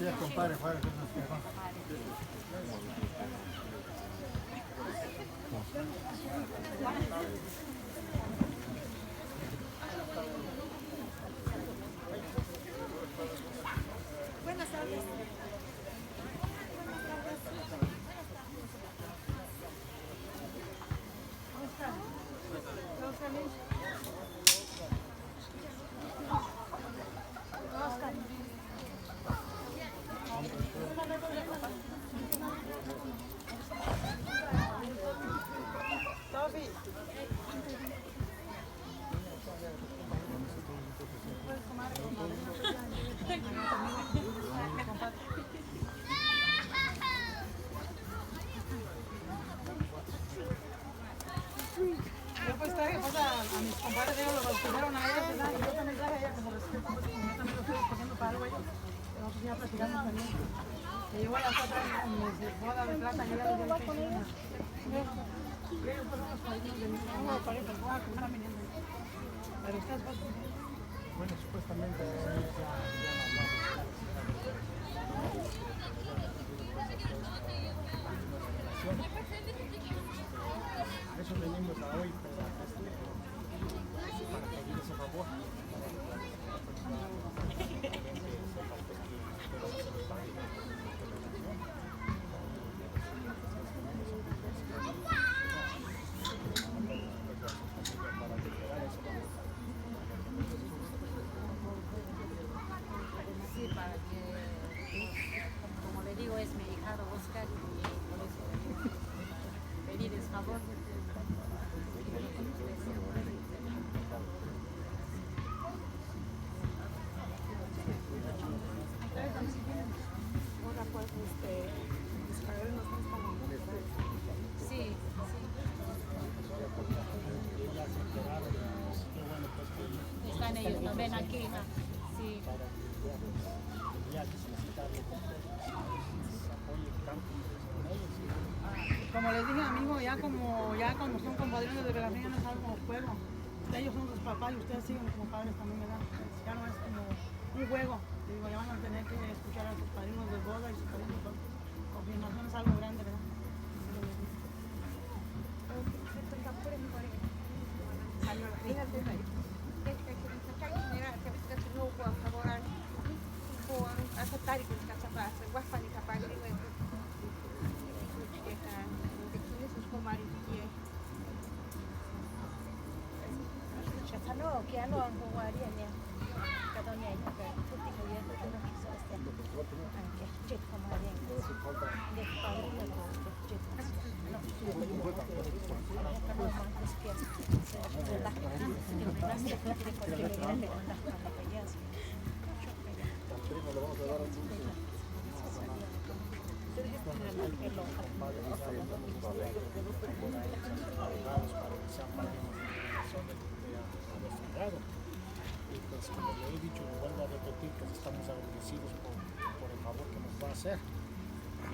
Así es, compadre, fuera que nos quedamos. Buenas tardes. ¿Cómo están? ¿Todos felices? Oscar. Sofi. ¿Puedes tomar yo pues traje pues a mis compadres, ellos los bautizaron a ellos, ¿verdad? Y yo también traje a ella como respeto, pues como yo también lo estoy escogiendo para algo, ellos. Nosotros ya platicamos también. Que yo voy a estar en mis bodas de plata, yo ya les dije que ellos fueron los padrinos de mi hija, que están viniendo. Pero ustedes pues... Bueno, supuestamente ellos ya a eso venimos a hoy, para pedir ese favor. Sí, para que, como le digo, es mi hijado Oscar y por eso pedir el favor. Ahora pues los padrinos no están aquí. Sí, sí. Están ellos también aquí, ¿no? Sí. Como les dije a mi hijo, ya como son compadrinos de Veracruz, ya no es algo juego. Ellos son sus papás y ustedes siguen como padres también, ¿verdad? Ya no es como un juego. Digo, ya van a tener que escuchar a sus padrinos de boda y sus padrinos de confirmación, es algo grande, ¿verdad? No, que ano ang buwari niya. Kato niya ito kaya puti ko yan ito na sa este. Ang jet ko mari. Hindi pa rin ako jet. No, y pues como le he dicho, me vuelvo a repetir que estamos agradecidos por el favor que nos va a hacer.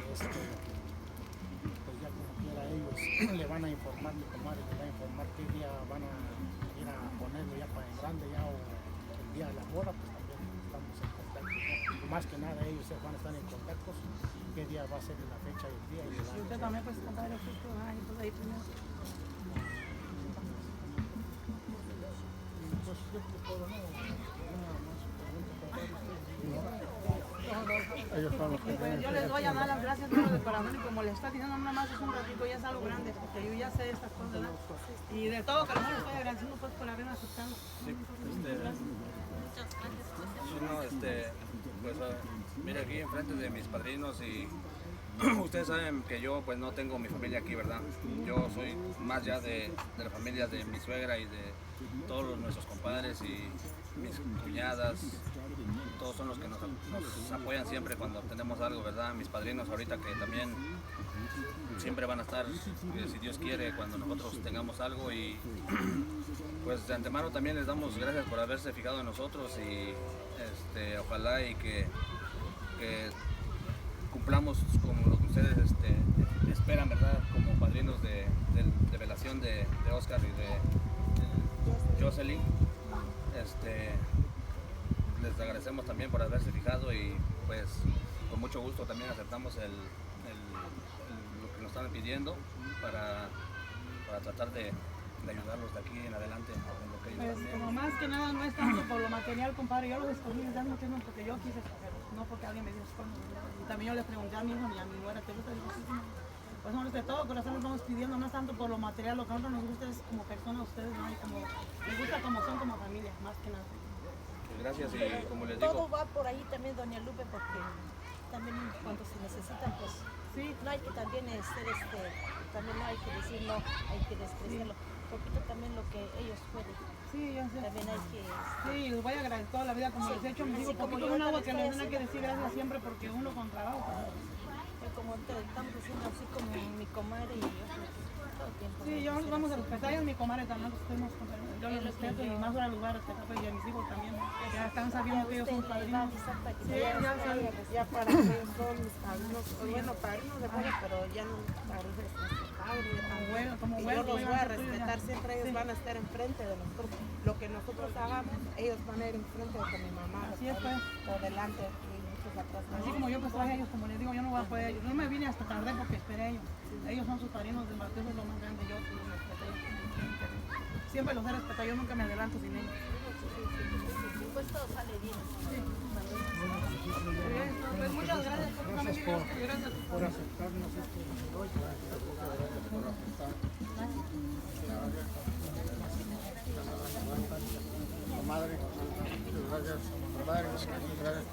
Pues ya como quiera ellos le van a informar, mi comadre le va a informar qué día van a ir a ponerlo ya para en grande ya o el día de la boda, pues también estamos en contacto. Y más que nada ellos van a estar en contacto qué día va a ser la fecha y el día. Y usted también pues compadre justo, y pues ahí primero. Pues yo te puedo, nada más pregunto, compadre, usted, ellos son los Y pues yo les voy a dar las gracias pero de corazón y como les está diciendo nada más es un ratito, ya es algo grande, porque yo ya sé estas cosas, ¿verdad? Y de todo corazón les estoy agradeciendo pues por haberme aceptado. Sí, pues mire aquí enfrente de mis padrinos y ustedes saben que yo pues no tengo mi familia aquí, ¿verdad? Yo soy más ya de la familia de mi suegra y de todos nuestros compadres y mis cuñadas, todos son los que nos apoyan siempre cuando tenemos algo, ¿verdad? Mis padrinos ahorita que también siempre van a estar, si Dios quiere, cuando nosotros tengamos algo y pues de antemano también les damos gracias por haberse fijado en nosotros y ojalá y que cumplamos con lo que ustedes esperan, ¿verdad? Como padrinos de velación de Oscar y de Jocelyn. Les agradecemos también por haberse fijado y pues con mucho gusto también aceptamos lo que nos están pidiendo para tratar de ayudarlos de aquí en adelante en lo que ellos Pues también. como más que nada no es tanto por lo material, compadre, yo los escogí desde hace mucho tiempo porque yo quise escogerlos, no porque alguien me dijo escogerlos. Y también yo les pregunté a mi hijo y a mi nuera, ¿te gusta? Digo, sí, sí. Pues no, de todo corazón les vamos pidiendo, no es tanto por lo material, lo que a nosotros nos gusta es como personas ustedes, ¿no? Y como les gusta como son como familia, más que nada. Gracias y como les Todo digo, va por ahí también, doña Lupe, porque también cuando se necesitan, pues Sí, no hay que también ser también no hay que decir no, hay que despreciarlo, poquito también lo que ellos pueden, sí, ya sé. también hay que Sí, les voy a agradecer toda la vida como les he hecho, me digo, Así como poquito yo es algo ahorita que le les estoy tienen que decir haciendo. gracias siempre porque uno con trabajo, pues, como estamos diciendo así como mi comadre y yo, todo el tiempo. sí, yo los vamos a respetar, ellos mi comadre también, los tenemos, yo los respeto y más ahora los voy a respetar, pues, y a mis hijos también, ya están sabiendo que ellos son padrinos. Sí, ya saben. Ya para que son mis padrinos, bueno, padrinos de boda, pero ya no padrinos de padre. Como Y bueno, yo los voy a ya. respetar, siempre ellos van a estar enfrente de nosotros. Lo que nosotros hagamos, ellos van a ir enfrente de mi mamá, Así es, pues. o delante y muchos atrás. Así como yo pues traje a ellos, como les digo, yo no voy a poder, yo no me vine hasta tarde porque esperé a ellos. Ellos son sus padrinos del bautismo, es lo más grande, yo los respeté. Siempre los he respetado, yo nunca me adelanto sin ellos. Pues todo sale bien. Pues muchas gracias por Gracias gracias. por aceptarnos este de hoy. Gracias por aceptar. Madre, gracias. Madre, gracias.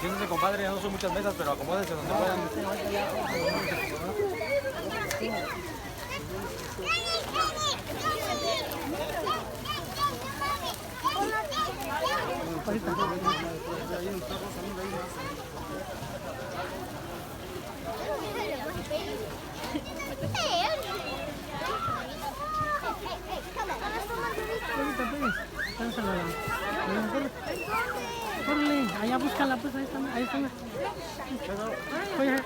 Siéntense, compadre, ya no son muchas mesas, pero acomódense donde puedan. Órale, allá búscala, pues ahí está, ahí está. Oye,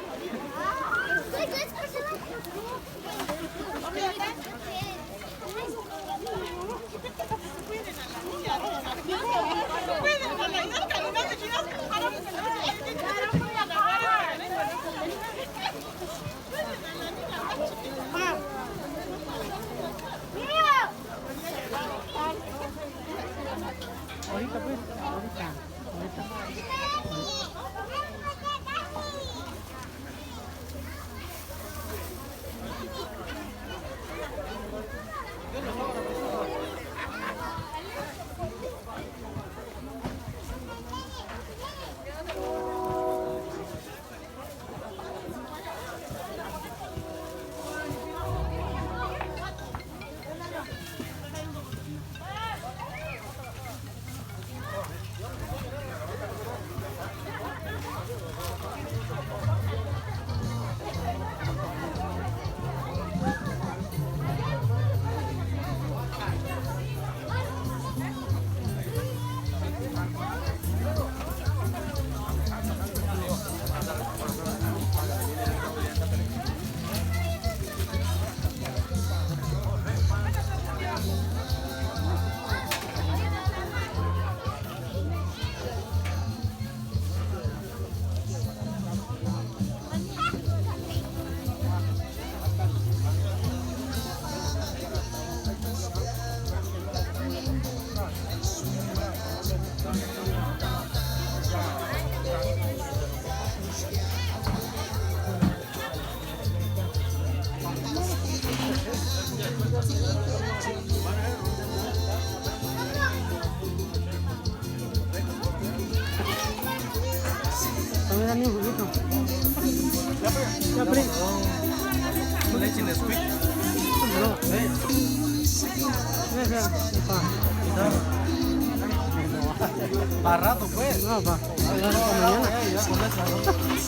ahorita pues, ahorita. Para rato, pues. No, pa. Ya con eso, ¿no?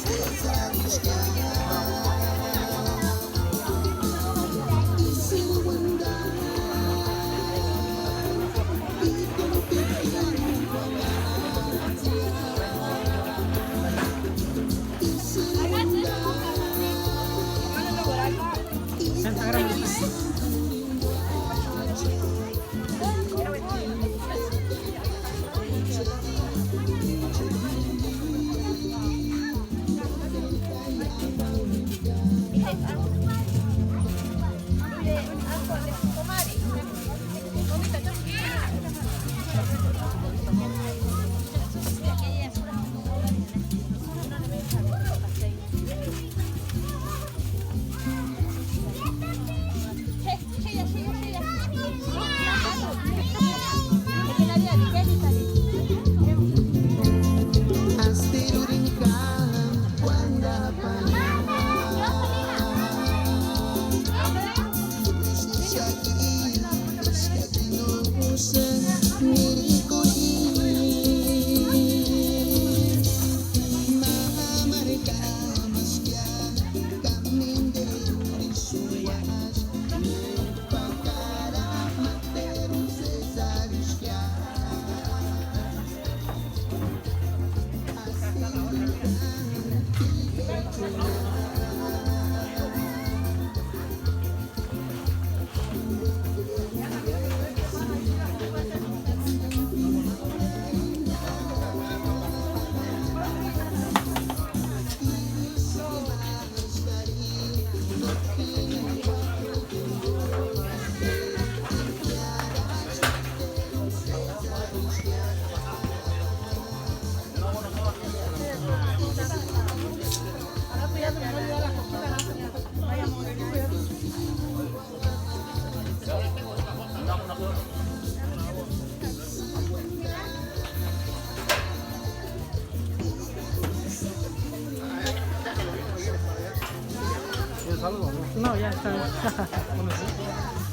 No, ya está.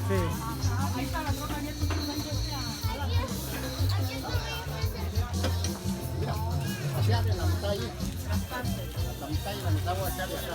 Sí. Así abre la mitad ahí. La mitad y la mitad voy a echarle acá.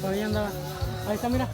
Por ahí andaba. Ahí está, mira.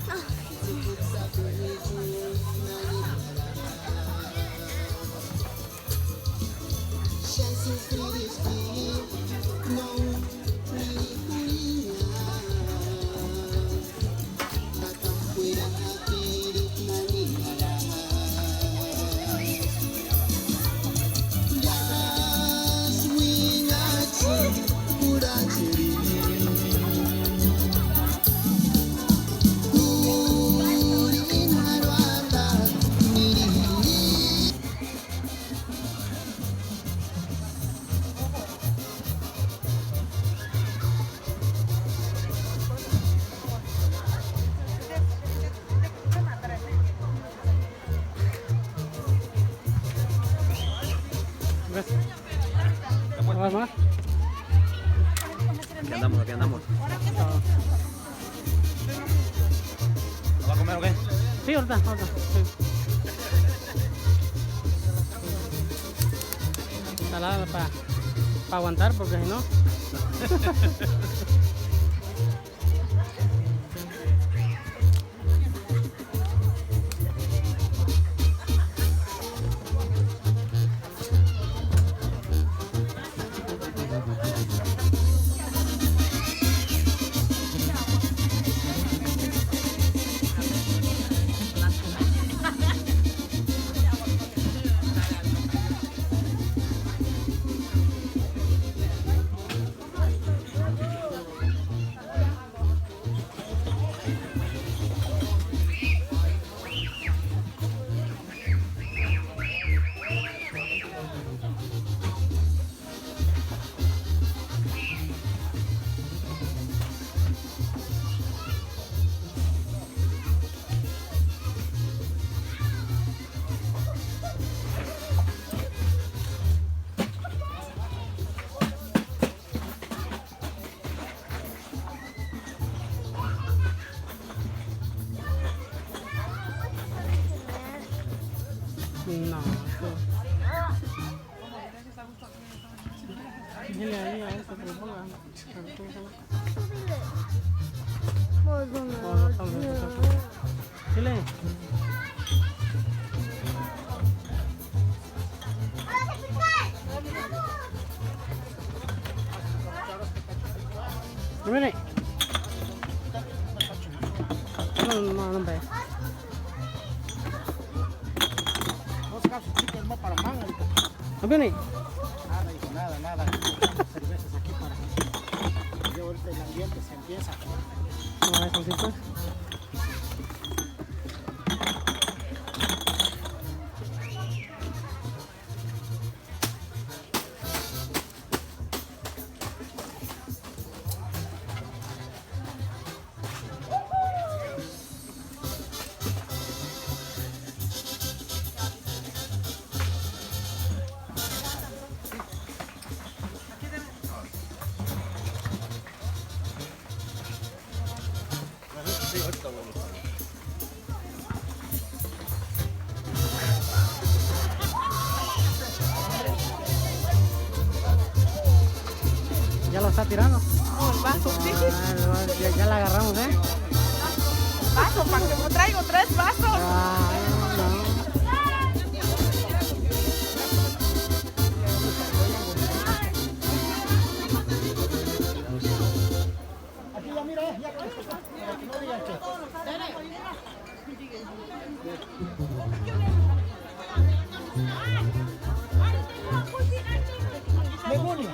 ¿Vas más? Aquí andamos, aquí andamos. ¿Lo va a comer o qué? Sí, ahorita. Sí. Ensalada para aguantar, porque si no... No. Dile ahí a ese que lo ponga. Dile. Mire. No, hombre. Dos casos chicos más para manga. ¿No viene? Nada, hijo, nada. Cervezas aquí para que ya ahorita el ambiente se empieza. No, eso sí, pues. ¿Ya lo está tirando? No, el vaso, sí. Ya la agarramos, ¿eh? Vaso, para que me traigo 3 vasos. No. Aquí ya mira, ya para que no digan que. Begonia.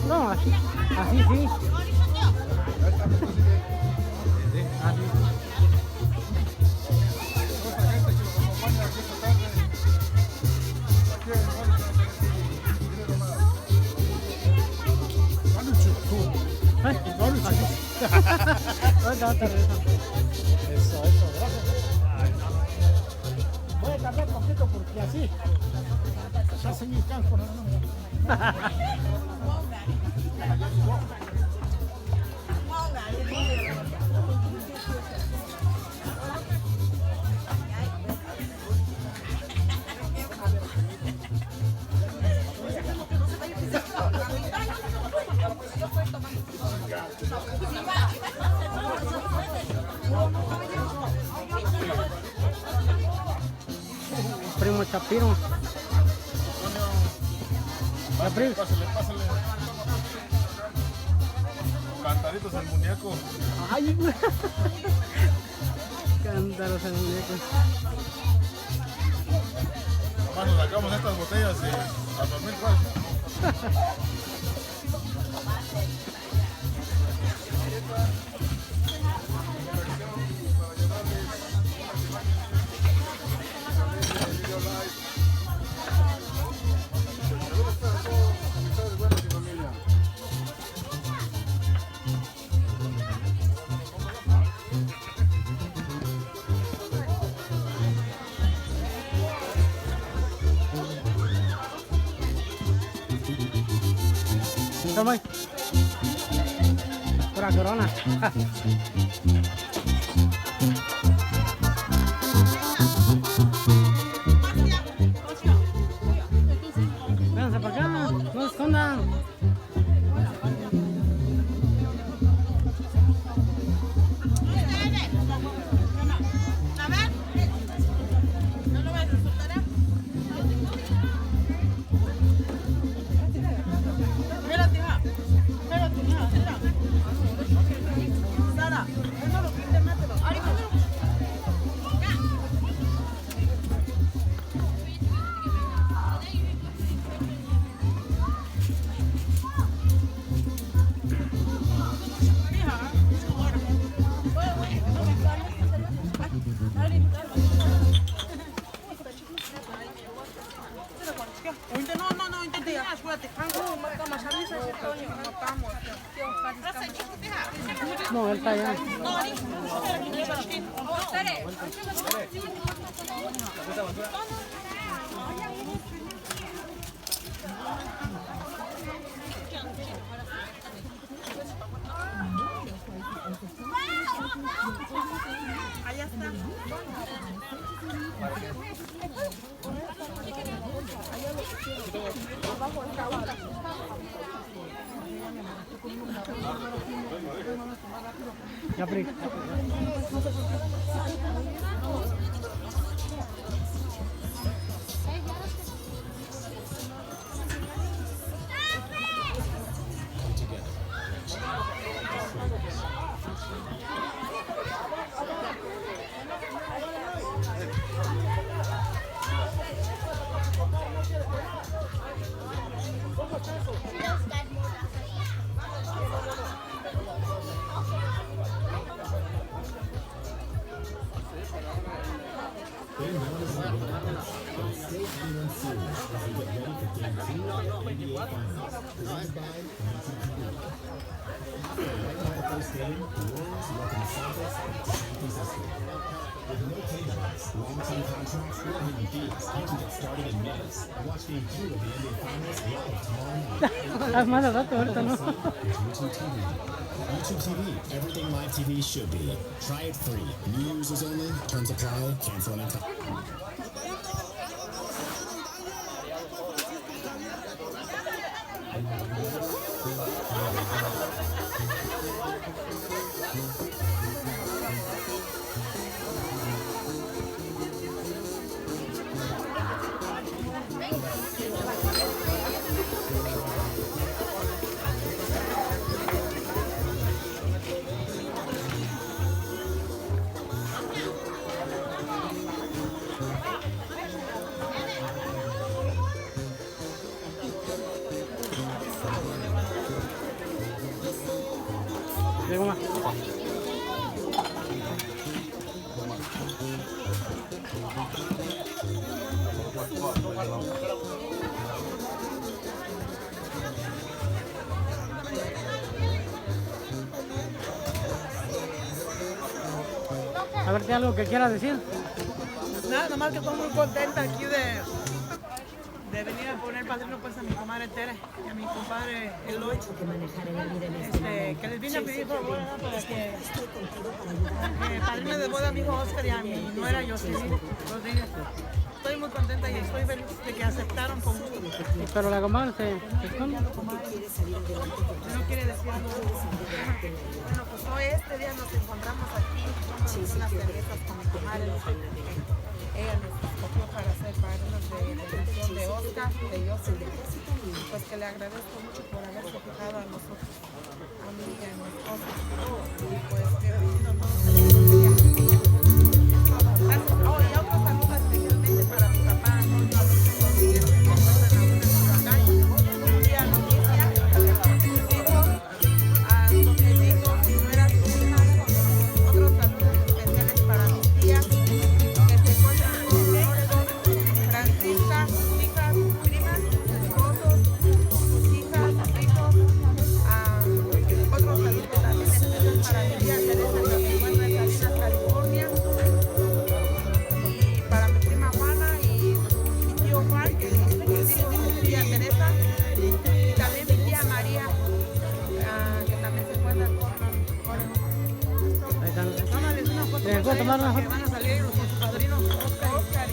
No, así sí. Eso, gracias. Voy a tardar un poquito porque así ya se me canso, ¿no? Primo Chapiro. Pásale. Cantaritos al muñeco. Ay, güey. Cántaros al muñeco. Nomás nos sacamos estas botellas a dormir cuál. Toma. Pura corona. Vénganse para acá, no se escondan. Sara, eso lo que No, él está allá. Allá está. Ya, Pri. Estás más al rato ahorita, ¿no? YouTube TV, everything live TV should be. Try it free. New users only. Terms apply. Cancel anytime. Llegó más. A ver, ¿tiene algo que quiera decir? Nada más que estoy muy contenta aquí de venir a poner padrino pues a mi comadre Tere y a mi compadre Eloy. Que les vine a pedir por favor para que padrino de boda a mi hijo Oscar y a mi nuera Jocelyn Rodríguez. Estoy muy contenta y estoy feliz de que aceptaron con gusto. Pero la comadre se esconde. No quiere decir algo. Bueno, pues hoy este día nos encontramos aquí, tomamos unas cervezas con mi comadre. Ella nos escogió para ser padrinos de Oscar, de Jocelyn. Pues que le agradezco mucho por haberse fijado a nosotros, a mí y a mi esposa. Y pues que bendito a todos en el día. Gracias. Oh, y otro saludo especialmente para mi papá Antonio Alonso Rodríguez, que se encuentra en Michoacán. Y a Leticia, a sus hijos, a Joselito, mi nuera, sus hijas. Otros saludos especiales para mis tías que se encuentran en Oregon, Francisca, sus hijas, sus primas, sus esposos, sus hijas, sus hijos. Otros saludos también especiales para mi tía Teresa, que se encuentra en Salinas, California. Y para mi prima Juana y mi tío Juan, mi tía Teresa. Y también mi tía María, que también se encuentra en Portland, Oregon. Ahí están. Tómales una foto. ¿Puedo tomar una Que foto? van a salir los padrinos Oscar y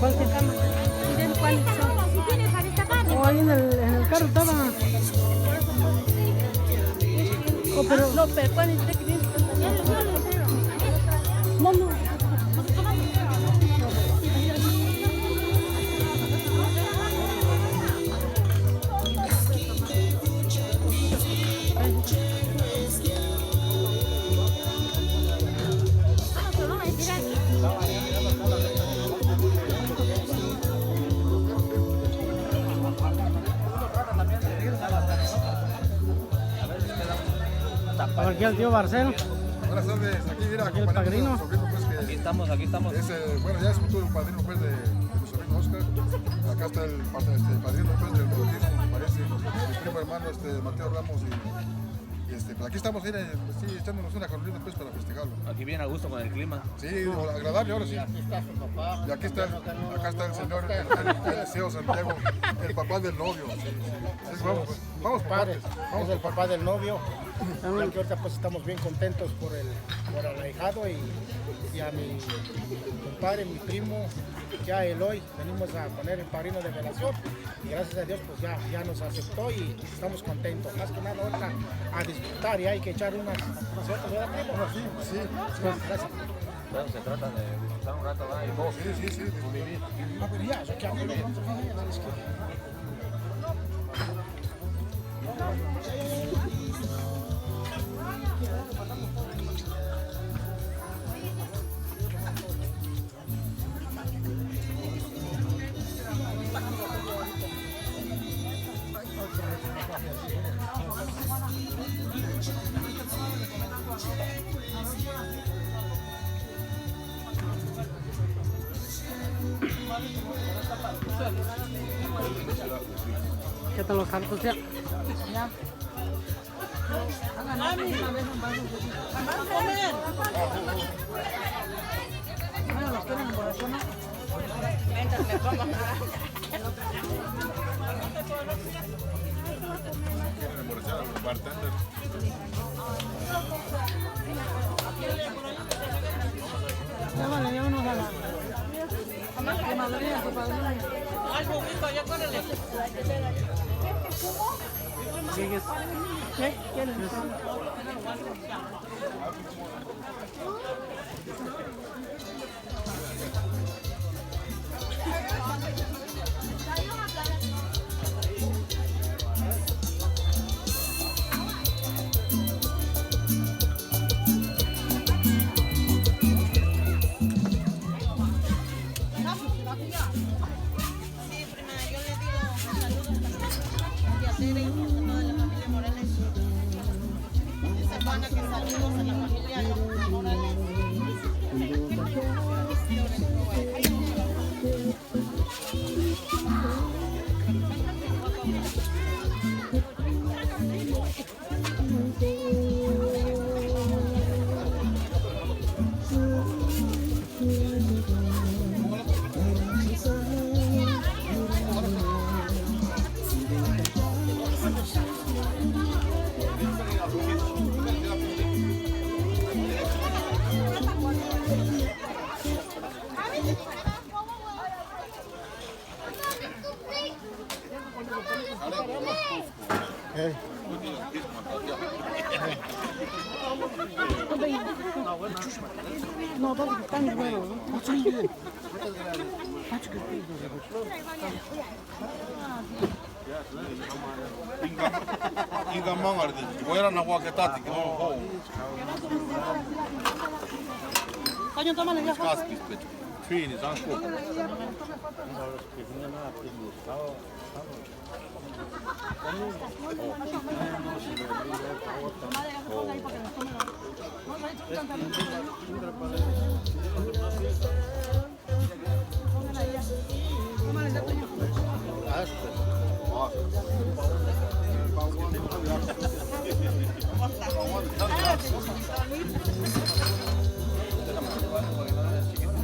¿Cuál se llama? Oh, ahí en el carro estaba. Oh, pero... No, pero ¿cuál es el que viene? No, no. A ver, aquí al tío Barcelo. Buenas tardes, aquí mira, Aquí el acompañando padrino. a mi sobrino, pues que Aquí estamos. es, bueno, ya es futuro padrino pues de mi sobrino Oscar. Acá está el padrino pues del bautismo, me parece, mi primo hermano Mateo Ramos y pues aquí estamos, mira, sí, echándonos una carolina pues para festejarlo. Aquí bien a gusto con el clima. Sí, agradable ahora sí. Aquí está su papá. Y aquí está, acá está el señor Eliseo Santiago, el papá del novio. Sí, sí. Vamos Padre, padres. es el papá del novio. Y aquí ahorita pues estamos bien contentos por el ahijado y a mi compadre, mi primo, ya Eloy, venimos a poner el padrino de velación y gracias a Dios pues ya nos aceptó y estamos contentos. Más que nada ahorita a disfrutar y hay que echar unas otras, ¿verdad, primo? Sí. Pues, gracias. Bueno, se trata de disfrutar un rato, ¿verdad? Y vos. Sí. Ah, pero ya, eso que hago, ¿no? Es que... ¿Qué tal los hartos ya? Ya. Bueno, los quieren en corazón, ¿no? Quieren emborrachar a los bartenders. Ya vale, ya unos a la... De Madrid, a tu padrino. ¿Sigues? ¿Qué? ¿Quieren? Sí, prima, yo le digo saludos a tía Tere y a toda la familia Morales. Dice Juana que saludos a la familia Morales. No, todos están buenos, ¿no? Inga mangardi, fuera na huaquetati, que vamos a Coño, tómale ya. Caspis, Trini, Sanko.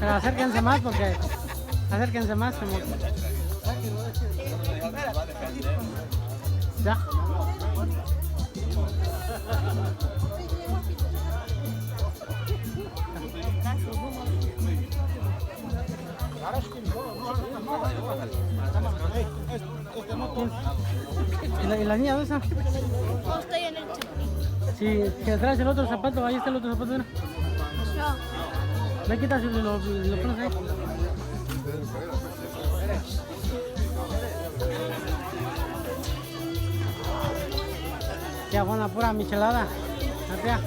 Pero acérquense más porque... Acérquense más como... Ya. ¿Y la niña dónde está? No, estoy en el champín. Si traes el otro zapato, ahí está el otro zapato, mira. Le quitas y lo pones ahí. Ya, buena pura michelada. Gracias.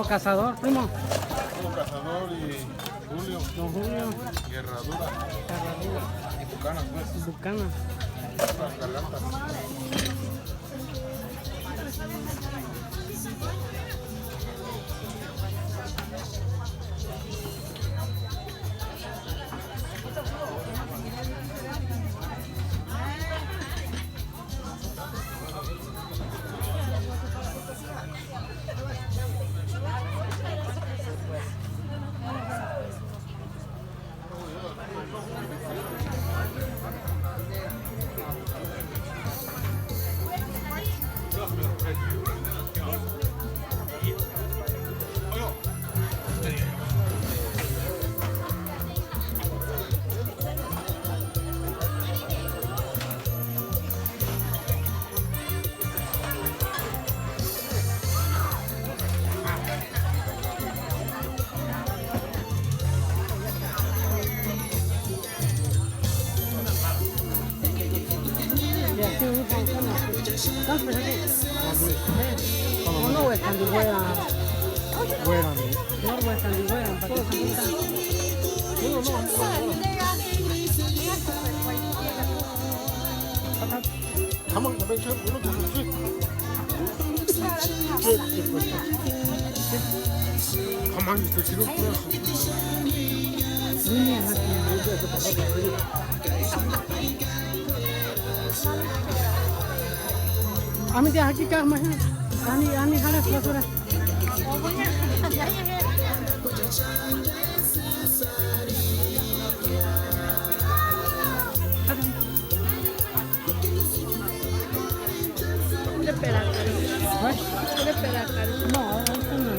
Dijo Cazador, primo. Dijo Cazador y Julio. Don Julio. Y Herradura. Y Bucanas, pues. Bucana. Las gargantas. Uno es candigüera. No es candigüera. ¿Para qué Ami dia hakika mah. Ani halas basura. No, esto no.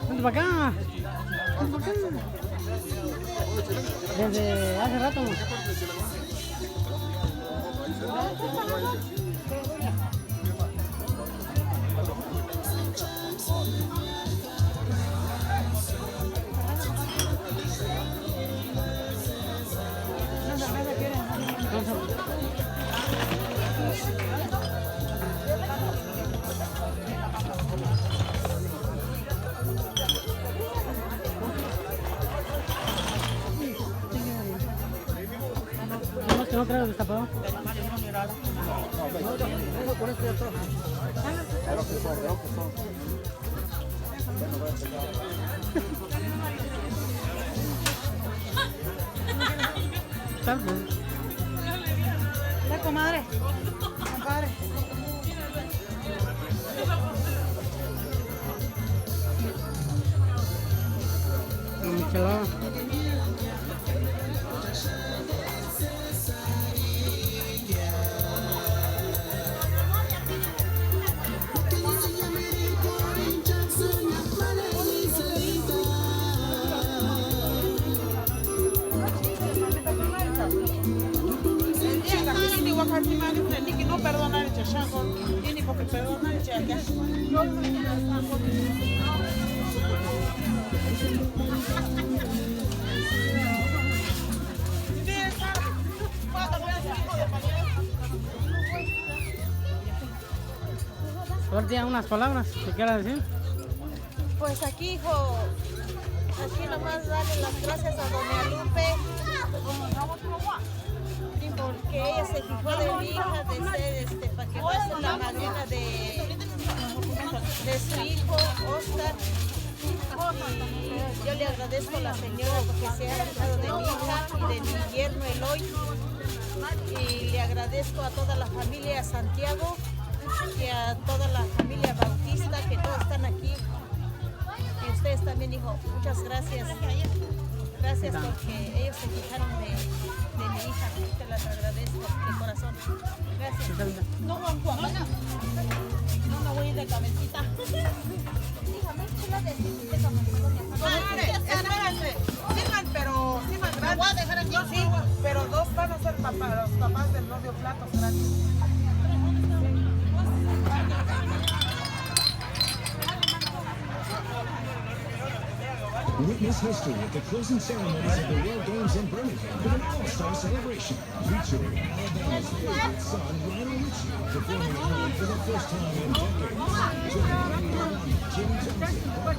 Vente para acá. Desde hace rato. No traigo destapado. La comadre. Compadre. Michelada. No perdona el chachango, tiene porque perdona el chaca. Suerte, unas palabras que quiera decir. Pues aquí, hijo, aquí nomás darle las gracias a doña Lupe, porque ella se fijó de mi hija de ser, para que va a ser la madrina de su hijo, Oscar. Y yo le agradezco a la señora porque se ha fijado de mi hija y de mi yerno Eloy. Y le agradezco a toda la familia Santiago y a toda la familia Bautista que todos están aquí. Y ustedes también, hijo, muchas gracias. Gracias porque ellos se fijaron de mi hija. Te las agradezco de corazón. Gracias. No, Juan, no voy a ir de cabecita. Espérense, sirvan, pero sirvan gratis. Voy a dejar aquí, sí, pero van a ser los papás del novio platos gratis. Witness history at the closing ceremonies of the World Games in Birmingham with an all-star celebration featuring Alabama's favorite son, Lionel Richie, performing at home for the first time in decades. Joining Kenny Rowland, Jim Johnson.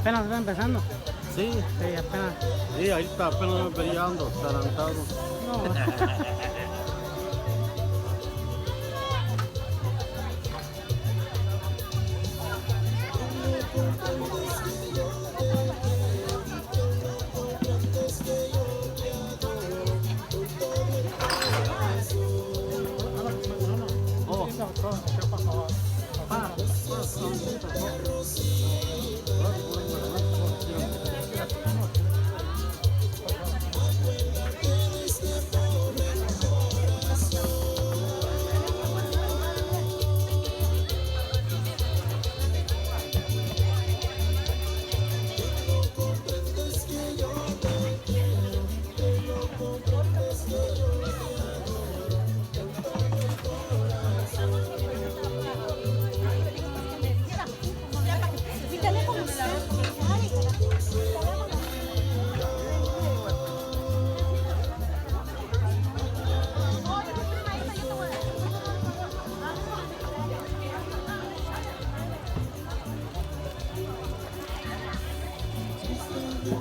Apenas está empezando. Sí, Sí, apenas. sí, ahorita apenas me peleando, atarantado. No.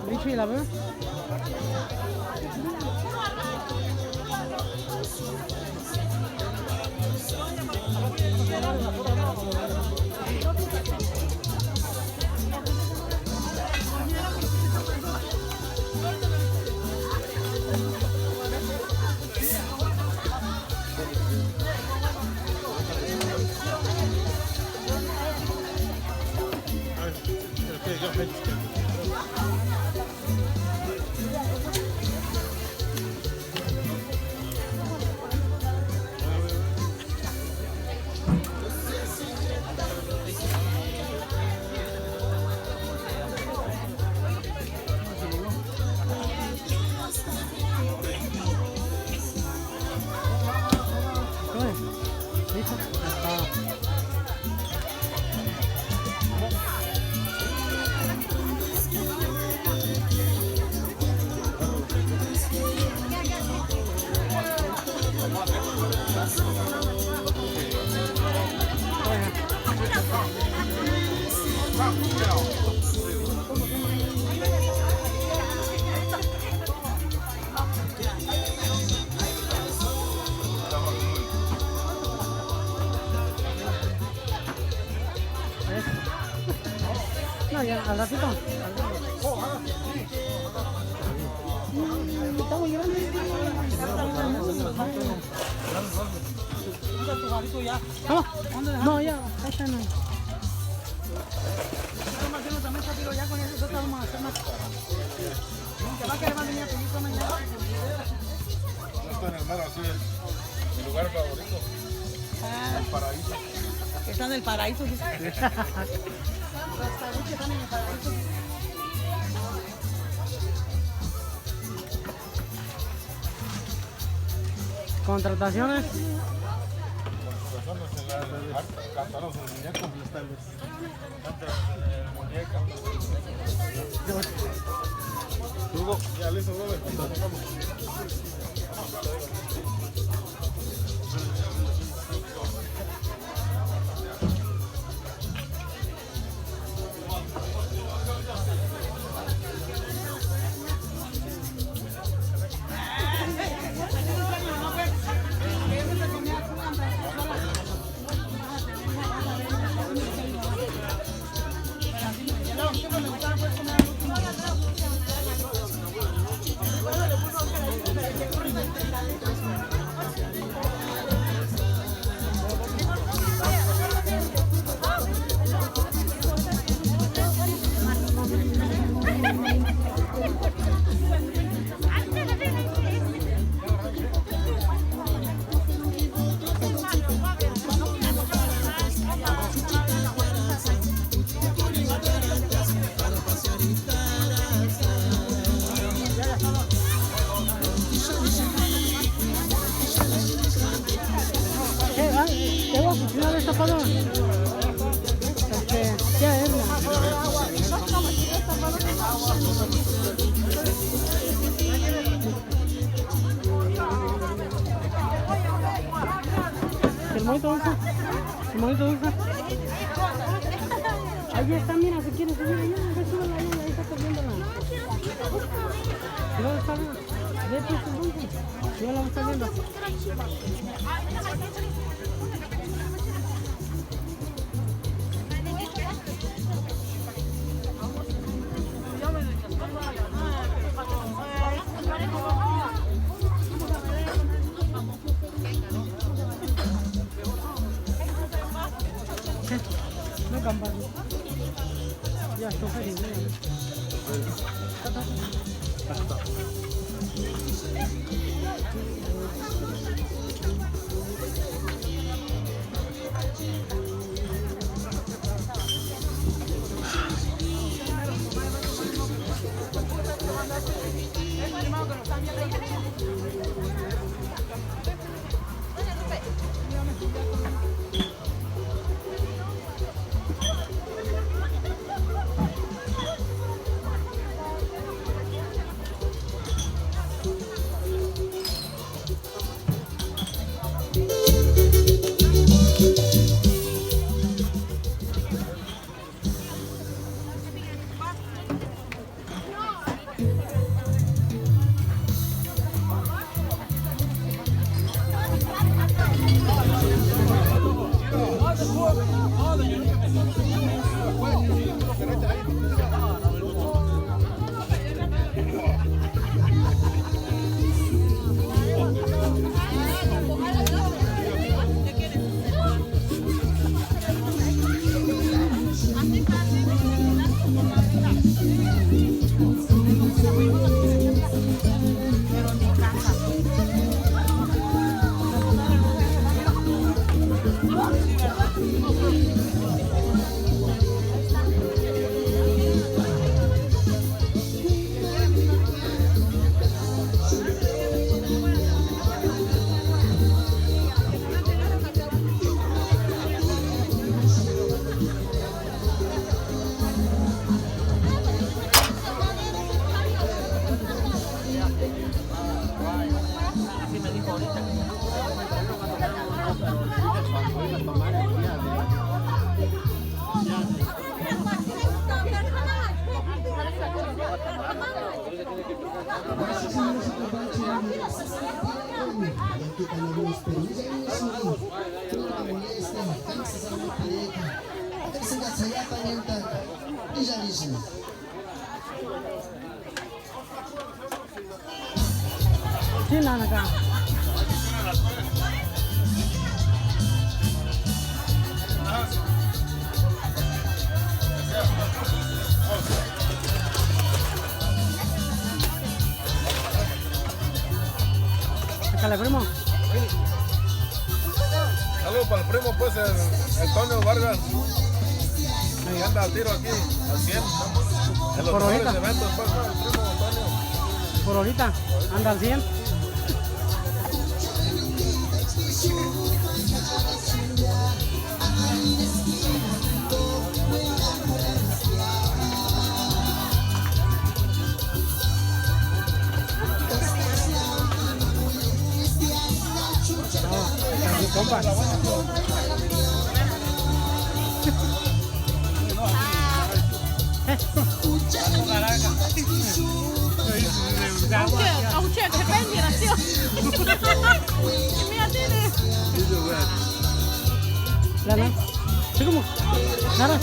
Richie, ¿la veo? No, ya, al ratito. Está muy grande. ¿Cómo? No, ya, esta no. Ya con eso vamos a hacer más. ¿Te va a querer más venir a pedir mañana? No está en el mar así, mi lugar favorito. El paraíso. Está en el paraíso, dice. Los tabuches están en el paraíso. Contrataciones. Cántanos el muñeco. Hugo, ya listo, brother. Bueno, le puso Ahí está, mira, si quieres subir allá, ve, súbela ahí está perdiéndola. ¿Y dónde está? Ve, pues, entonces. Yo la estoy viendo. No campana. Ya, chofer y Sila naka. Acá le primo. Saludos para el primo, pues, el Tonio Vargas. Y anda al tiro aquí, al 100. En los mejores eventos, pues, el primo Tonio. Por ahorita, anda al 100. Compa. Auche, que peña nació. Mira, tiene. Lana. ¿Sí cómo? Nada.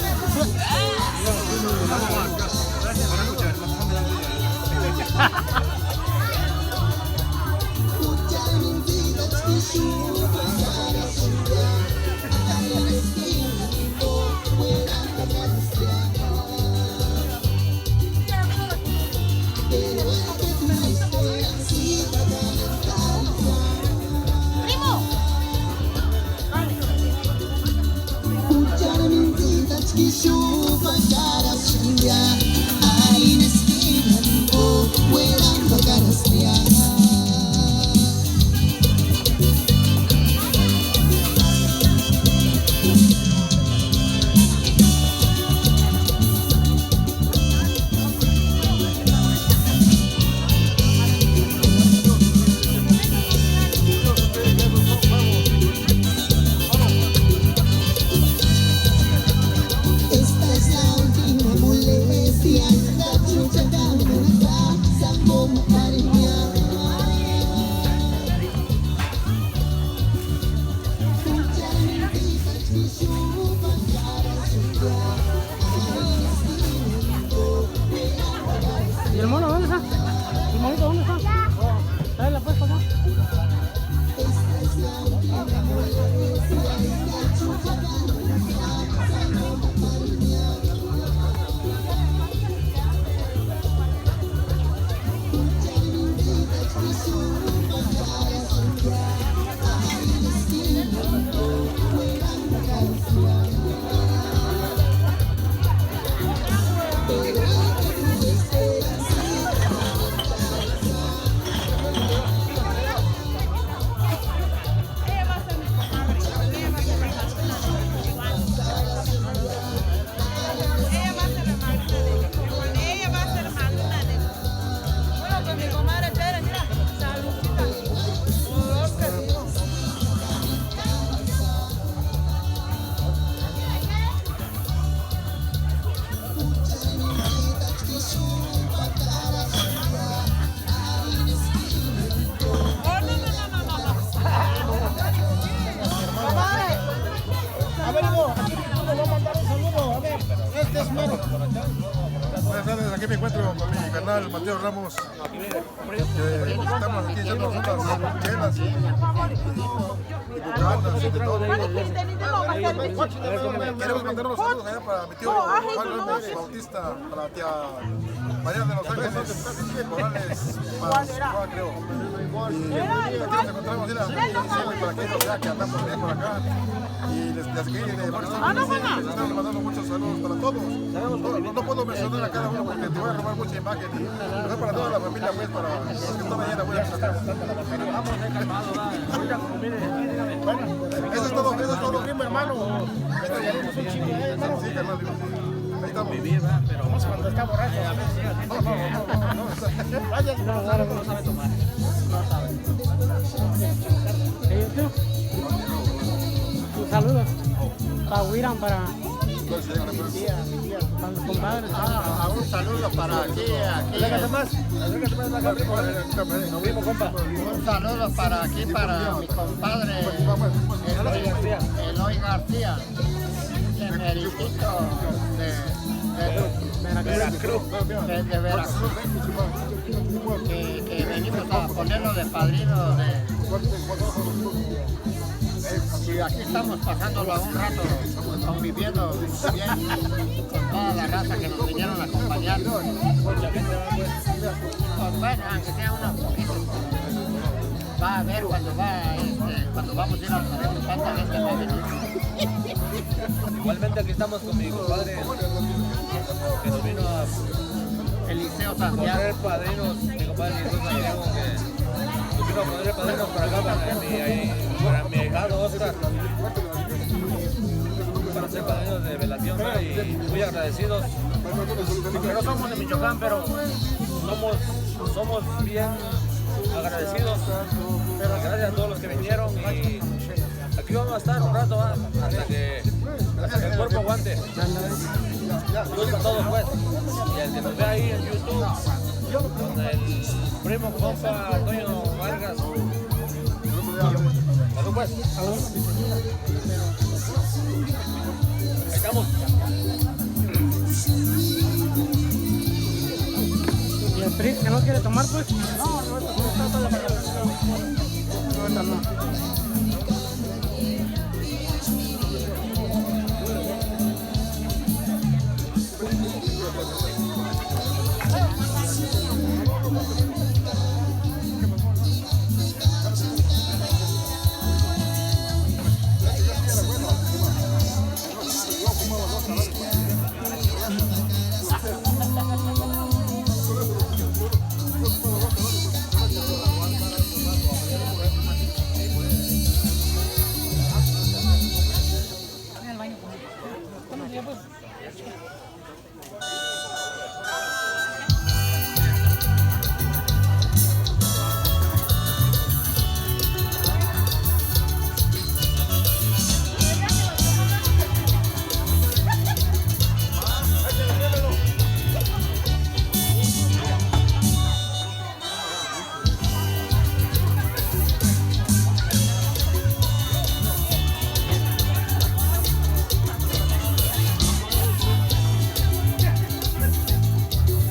Esta es mero. Buenas tardes, aquí me encuentro con mi canal Mateo Ramos, que estamos aquí echando unas chelas y bocanas y de todo. Queremos mandar unos saludos allá para mi tío Juan Ramos Bautista, para la tía María de los Ángeles Morales, más creo. Y aquí nos encontramos para que nos vea que andamos bien por acá. Y desde aquí de varios años les estamos mandando muchos saludos para todos. No puedo mencionar a cada uno porque te voy a robar mucha imagen. Y para toda la familia, pues, para los que están allá en la buena casa. Eso es todo, Primo hermano. Sí, carnal, ahí estamos. Vivir, ¿verdad? Pero Vamos cuando está borracho. No. Vaya. no sabe tomar. Un saludo para Wiran, para Entonces, los compadres. Un saludo para aquí. acércate más primo. Un saludo para aquí, para mi compadre Eloy García, en el distrito de Veracruz, que venimos a ponerlo de padrino y aquí estamos pasándolo a un rato, conviviendo bien con toda la raza que nos vinieron a acompañar. Mucha gente va, pues bueno, aunque sea unos poquitos. Va a ver cuando vamos a ir al padrino, tanta gente va a venir. Igualmente aquí estamos con mi compadre que nos vino a Eliseo Santiago. poner padrinos, mi compadre Eliseo Santiago, que nos vino a poner padrinos para acá, para mi ahijado Oscar, para ser padrinos de velación, ¿no? Y muy agradecidos, porque no somos de Michoacán, pero somos bien agradecidos, gracias a todos los que vinieron y aquí vamos a estar un rato hasta que el cuerpo aguante. Saludos a todos pues, y el que nos ve ahí en YouTube con el primo compa Antonio Vargas. Salud pues. Ahí estamos. ¿Y el PRI que no quiere tomar, pues? No.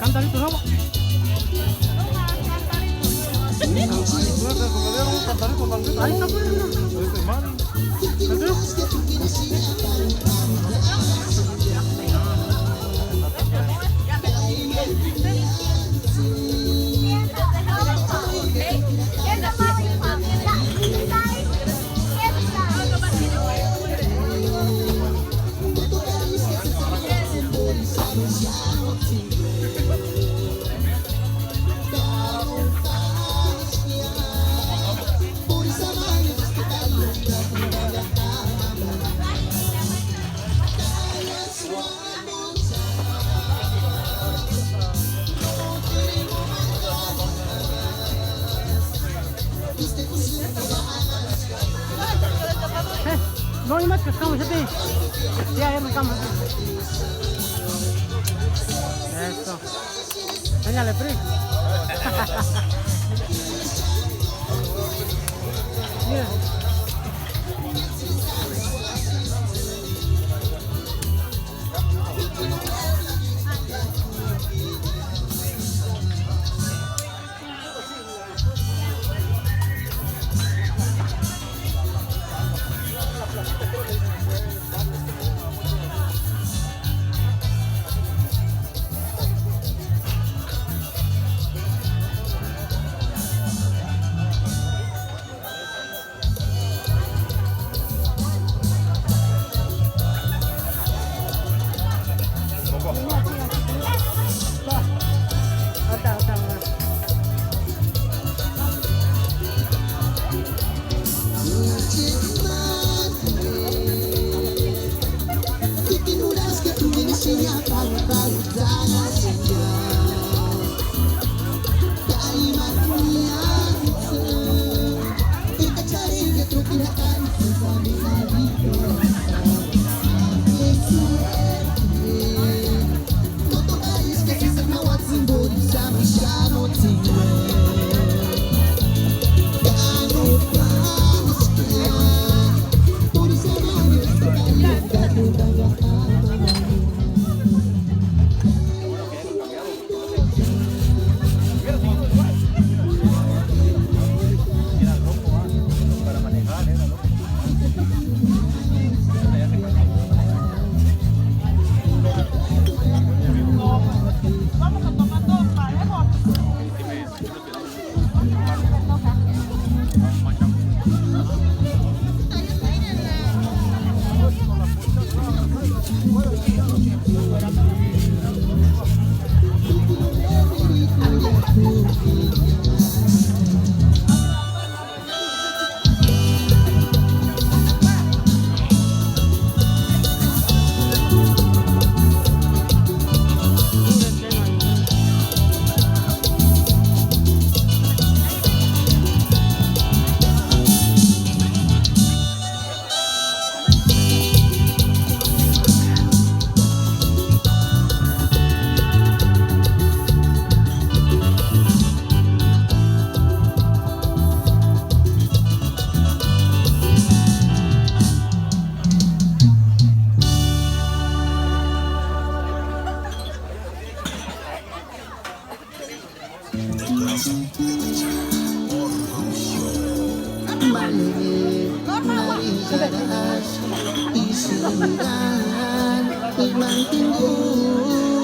¿Cantarito nuevo? Ahí está, no hay más que estamos aquí. Ya nos estamos aquí. Eso. Véngale, Pri. Mira.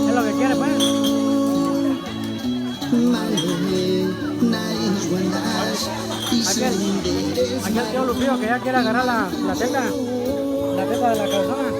Es lo que quiere, pues. Aquel tío Lupillo que ya quiere agarrar la teta de la calzona.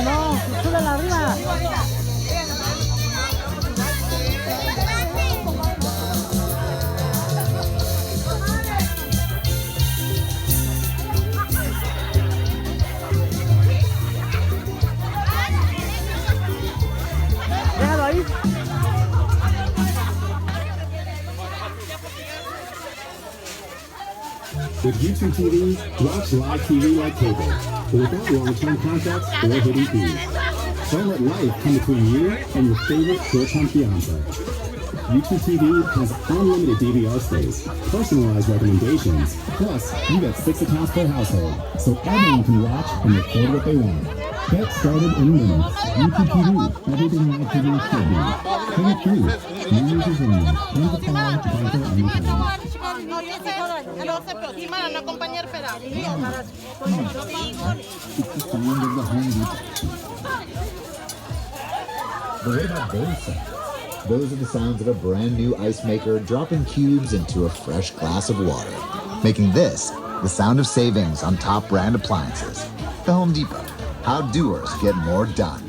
No, súbela arriba. Déjalo ahí. With YouTube TV, watch live TV like cable, but without long-term contracts or hidden fees. Don't let life come between you and your favorite short-term fiance. YouTube TV has unlimited DVR space, personalized recommendations, plus you get 6 accounts per household, so everyone can watch and record what they want. Get started in minutes. YouTube TV, everything live TV should be. Pay it free. New users only. End the call, cancel anytime. No, yo sé, no se aproximan a no acompañar, pero But what about those sounds? Those are the sounds of a brand new ice maker dropping cubes into a fresh glass of water, making this the sound of savings on top brand appliances. The Home Depot. How doers get more done.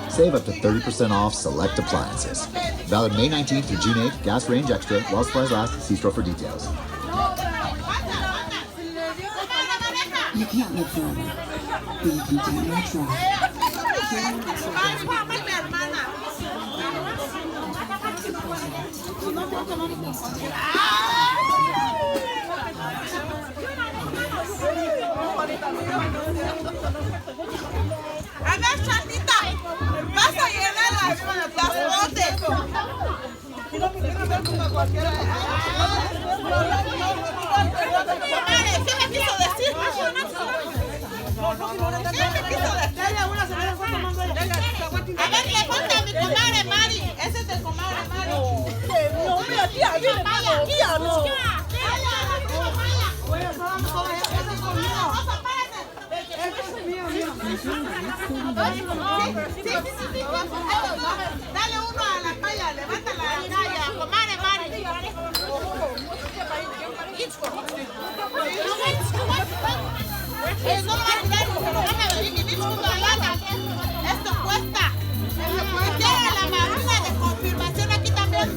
Save up to 30% off select appliances. Valid May 19th through June 8th. Gas range extra. While supplies last. See store for details. You can't live forever, but you can definitely try. A ver, Chatita, vas a llenar las botes. ¿Qué me quiso decir? A ver, le falta a mi comadre Mari. Ese es el comadre Mari. No, mira, tía, tía, no. Dale uno a la paya, levanta la calla, comadre Mari. No lo va a tirar, se lo van a venir y bicho una lana. Esto cuesta. Tiene la marca de confirmación aquí también.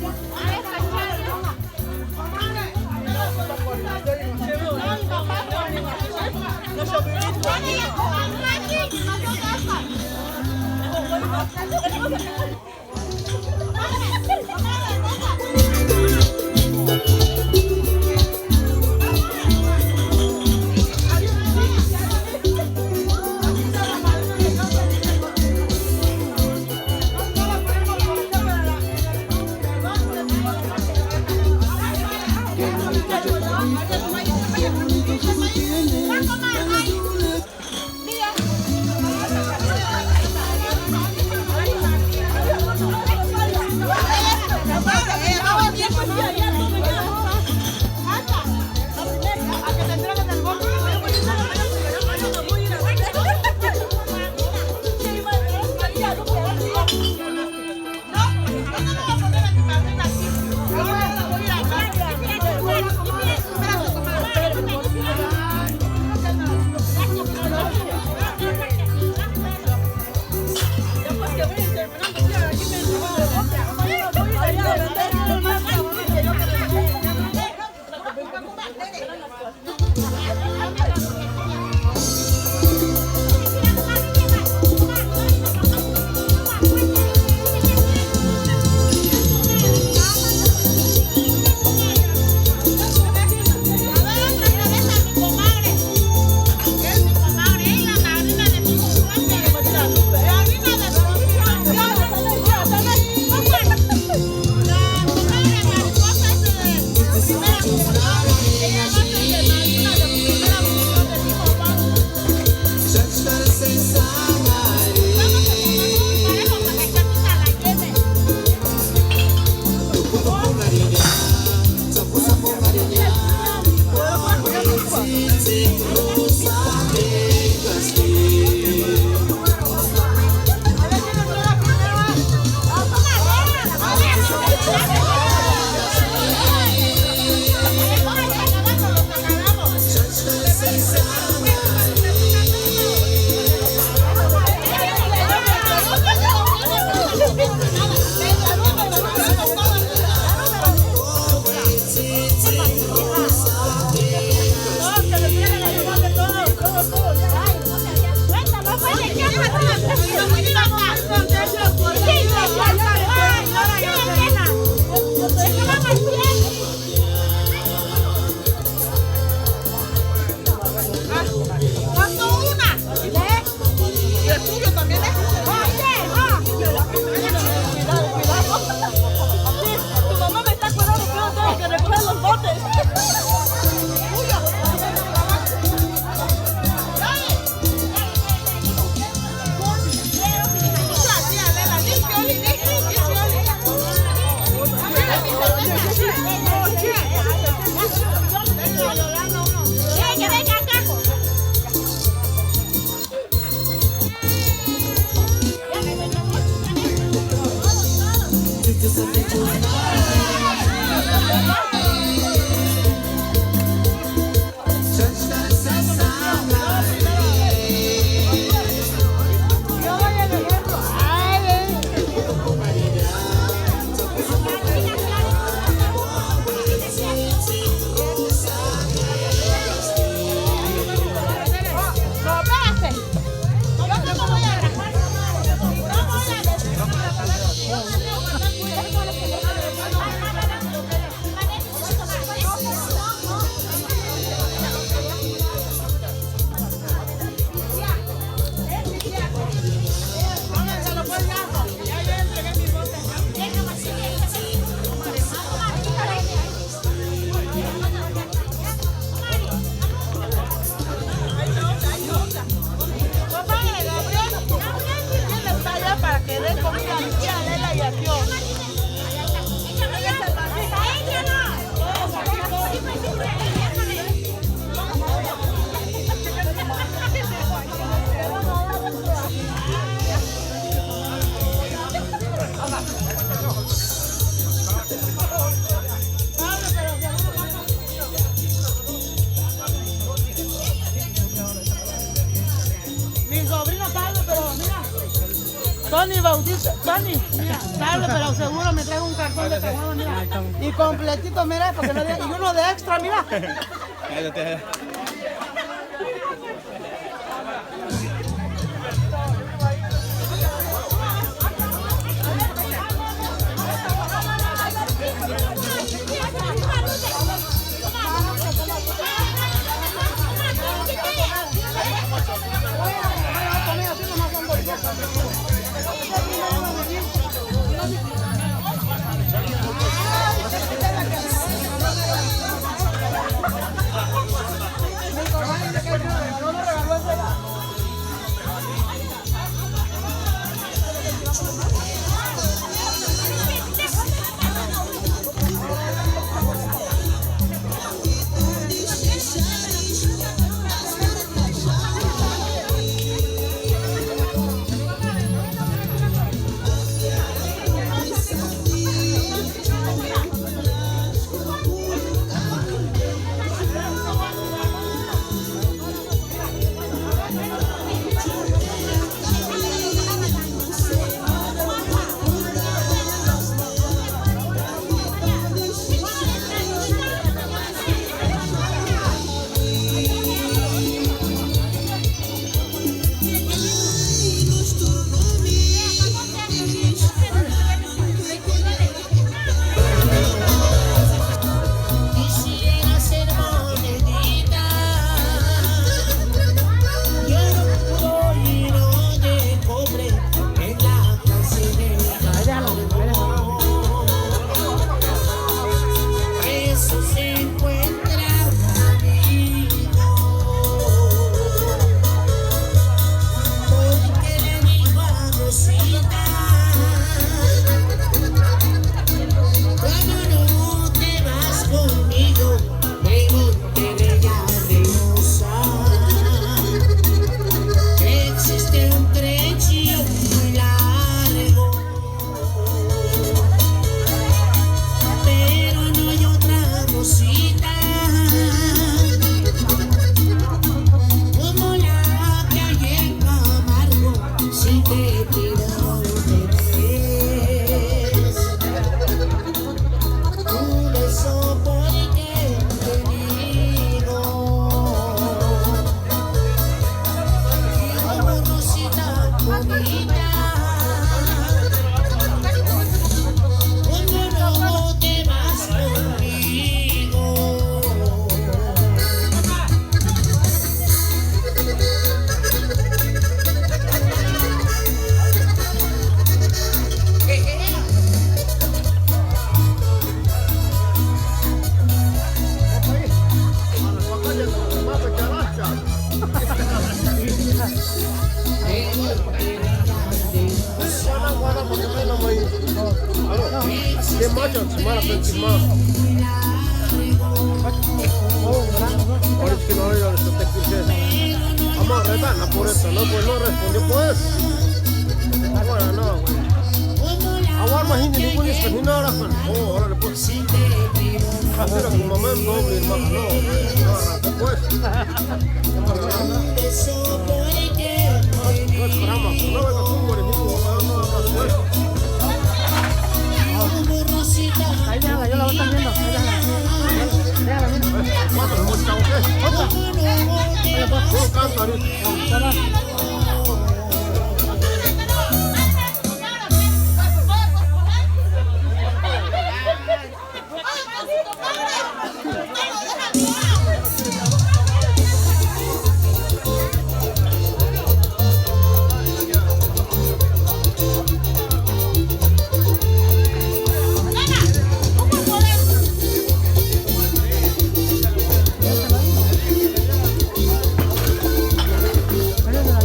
Tony Bautista, Tony, mira, tarde pero seguro me traigo un cartón de caguama, mira. Y completito, mira, porque no y uno de extra, mira. imagino ningún ni ahora con. Oh, órale pues. Mira tu mamá en doble, hermano. No arrancó pues. No es caramba, no venga tú por el mismo, no arrancó pues. Ahí déjala, yo la voy a estar viendo. Ahí déjala, mira. ¿Cuánto música o qué? Otra. Oye, pues. No canta ahorita. Ahí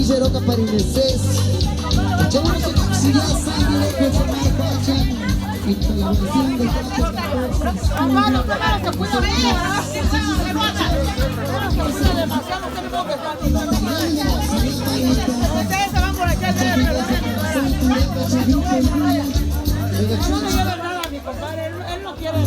Quiseram que aparecer. Já não sei se já sabe o que foi mais baixa. E tu não vai ver Hermano, primero se cuida bien, levanta. Demasiado tenemos que estar. Ustedes se van por aquí al dedo. No me lleva nada a mi compadre, él no quiere.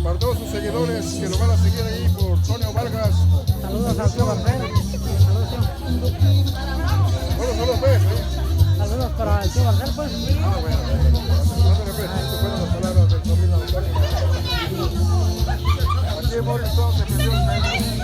Para todos sus seguidores que lo van a seguir ahí por Tonio Vargas. Saludos a Tío Barber. Saludos, pues. Saludos para el Tío Barber, pues. Ah, bueno. Estas fueron las palabras del sobrino Antonio. Aquí Morrison se perdió el medio.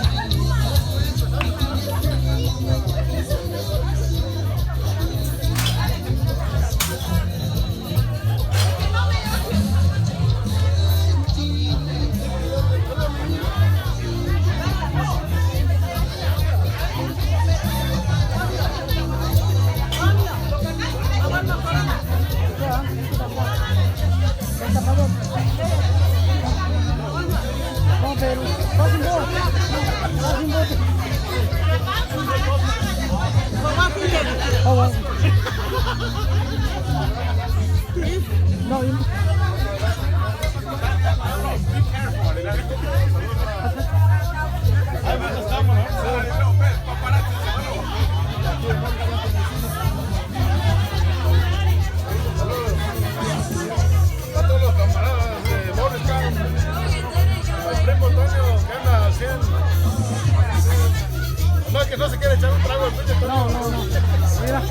Que no se quiere echar un trago al pinche Tony. No. Mira.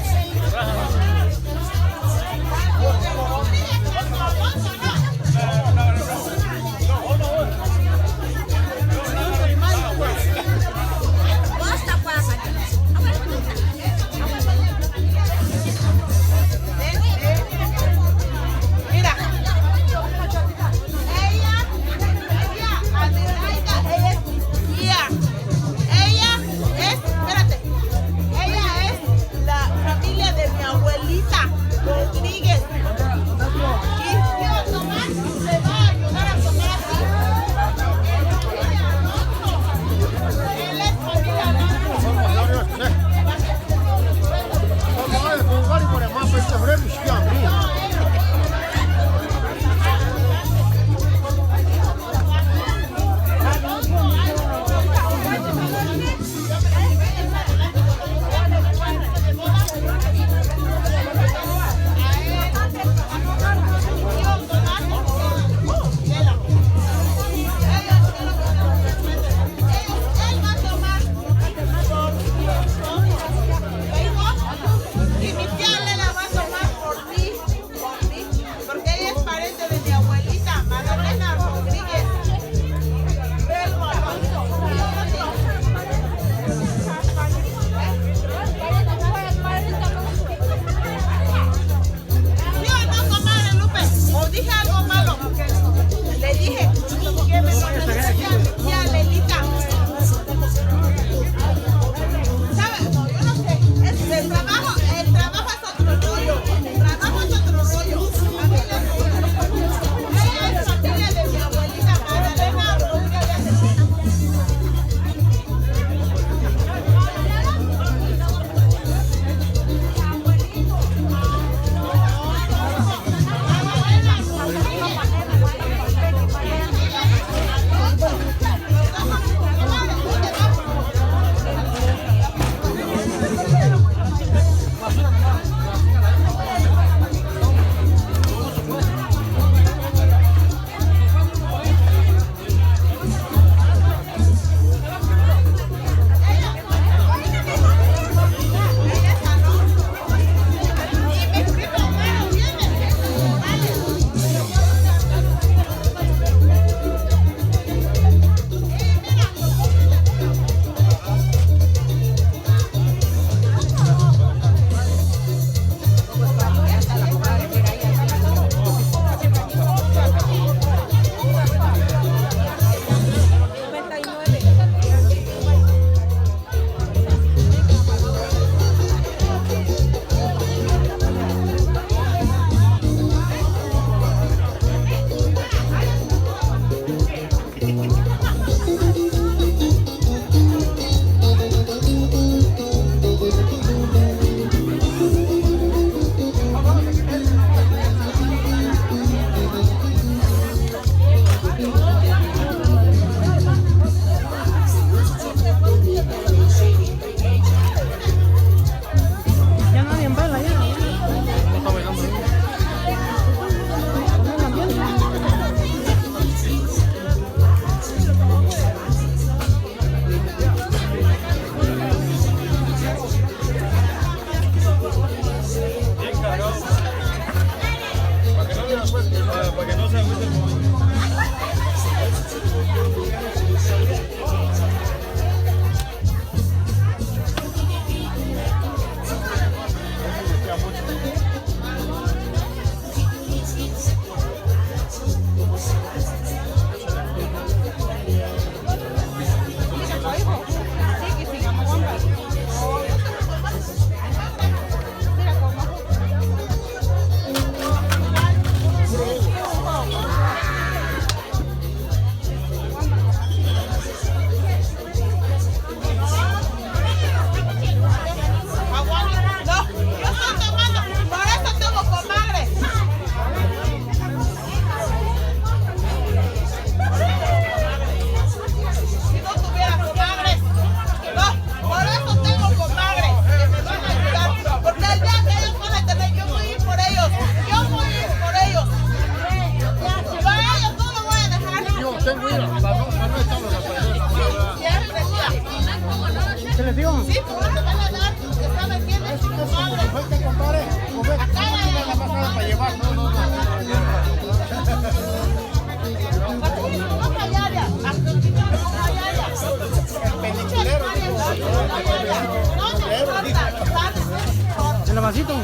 vasito?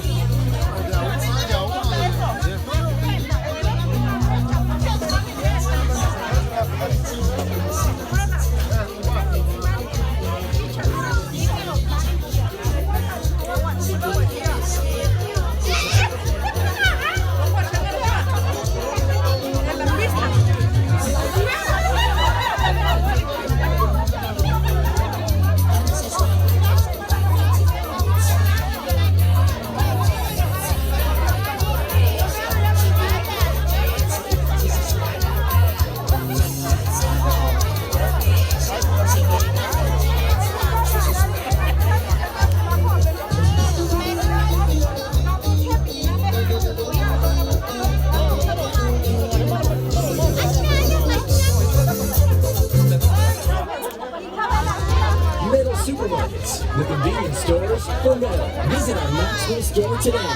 Supermarkets, the convenience stores for metal. Visit our Knoxville store today.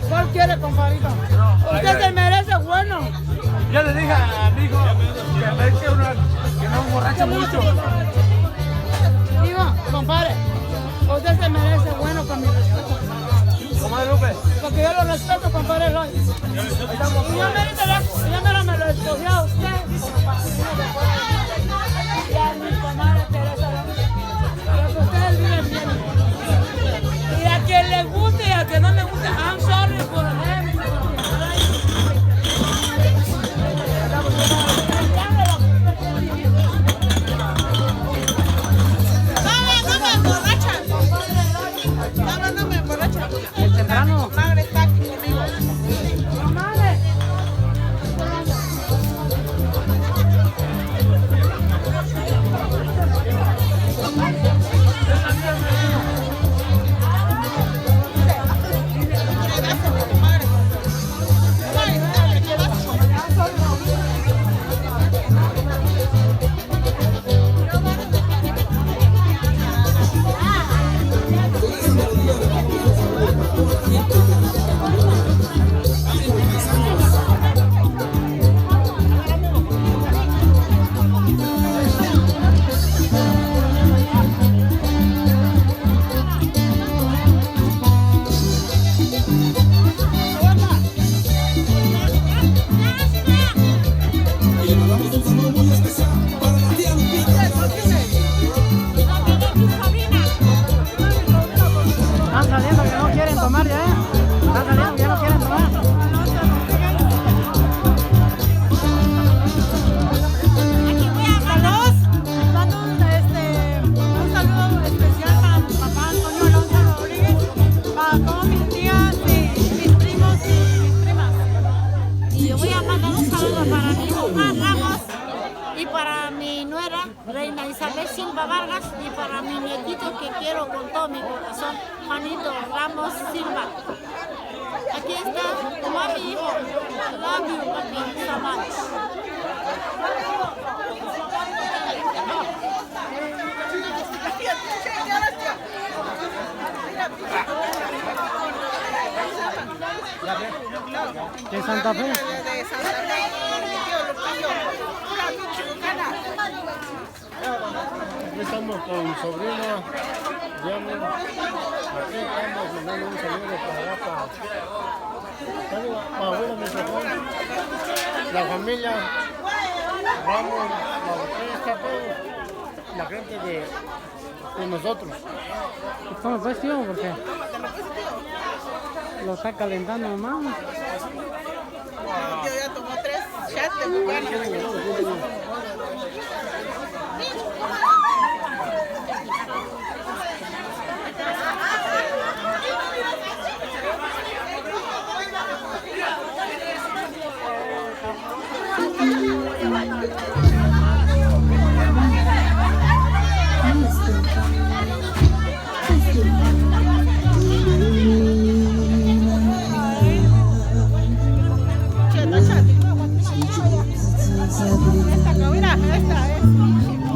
¿Cuál quiere, compadrito? Usted se merece bueno. Yo le dije a mi hijo que no emborracha mucho. Hijo, compadre, usted se merece bueno con mi respeto. Comadre Lupe. Porque yo lo respeto, compadre Eloy. Y yo me lo escogí a usted como padrino de fuera. Y a mi comadre Teresa. Porque ustedes viven bien. Y a quien le guste y a quien no le guste, I'm sorry for him. No me emborracha. El temprano. Madre está aquí conmigo. Madre. Elizabeth Silva Vargas, y para mi nietito que quiero con todo mi corazón, Juanito Ramos Silva. Aquí está, como a mi hijo. Love you, papi, so much. ¿De Santa Fe? De Santa Fe, mi tío Lupillo, pura michoacana. Aquí estamos con mi sobrina, Diana. Aquí estamos mandando un saludo para allá, para abuela micrófono. La familia Ramos, la orquesta, todo, la gente de nosotros. ¿Cómo pues, tío? ¿Por qué? Lo está calentando nomás. Yo ya tomó 3 shots de bucana.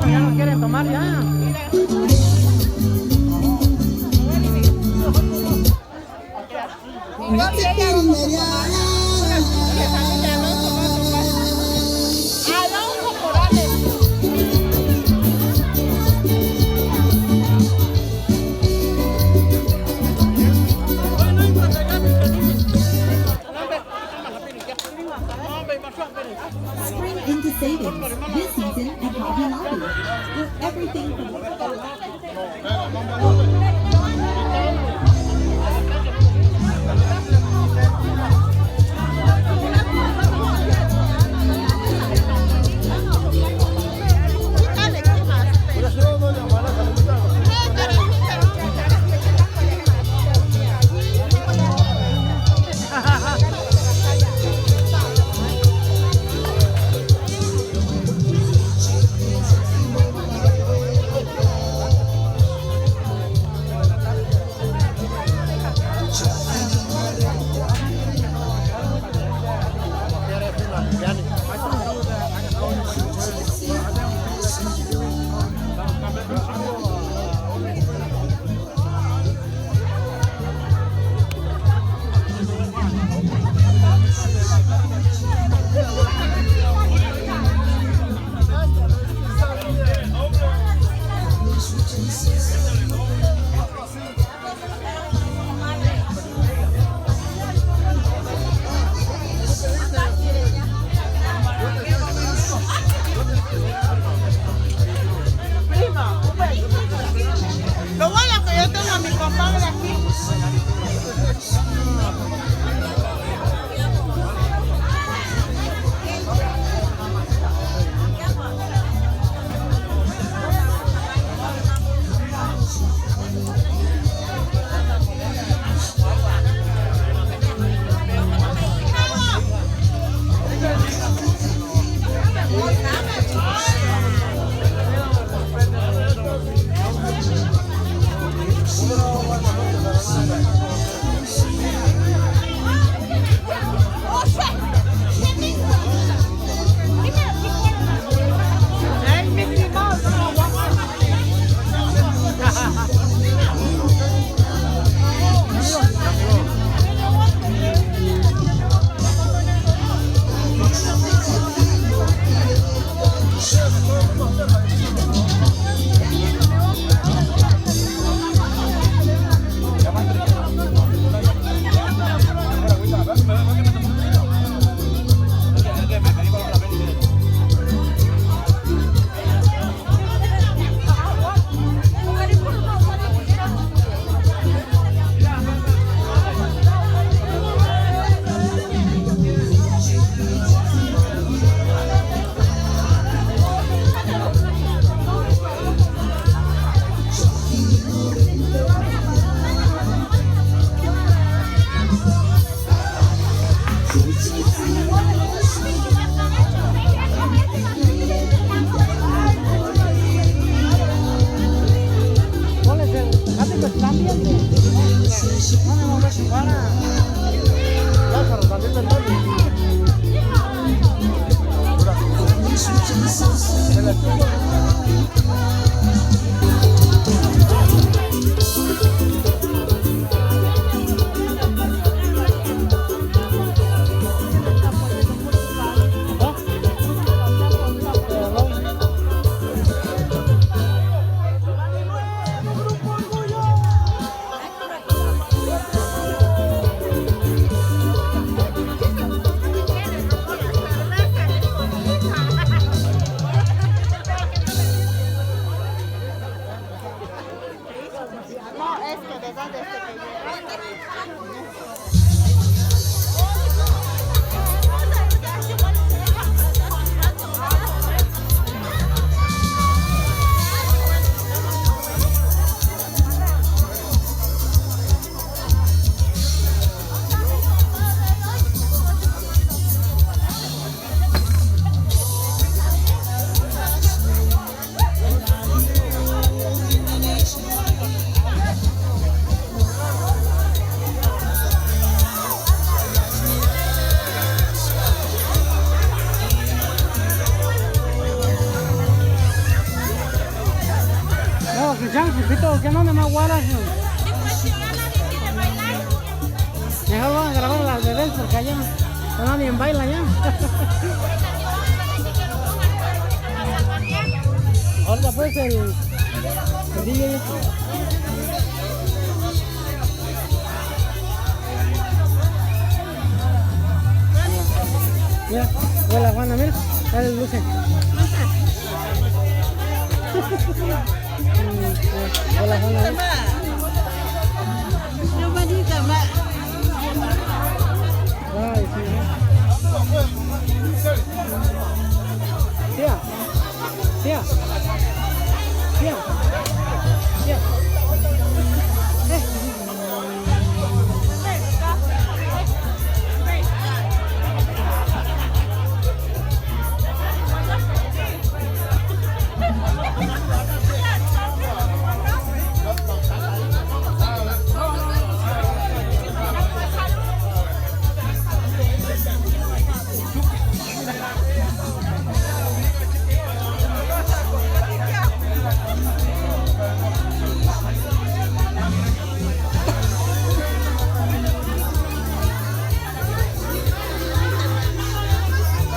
Ya no quieren tomar ya. Spring into savings this season at Hobby Lobby. With everything from Lo bueno que yo tengo a mi compadre aquí. también. No me voy a jugar a Lázaro, también del Dolly. No, es que de verdad desde que ¿qué no me guaras? Mejor van a grabar las de él porque allá nadie baila ya. Ahorita pues el DJ. Mira, huele Juana, mira, dale luces. Hola, hola. Yo bonita, ma. Ay, sí. Tía. Tía. Tía. Tía.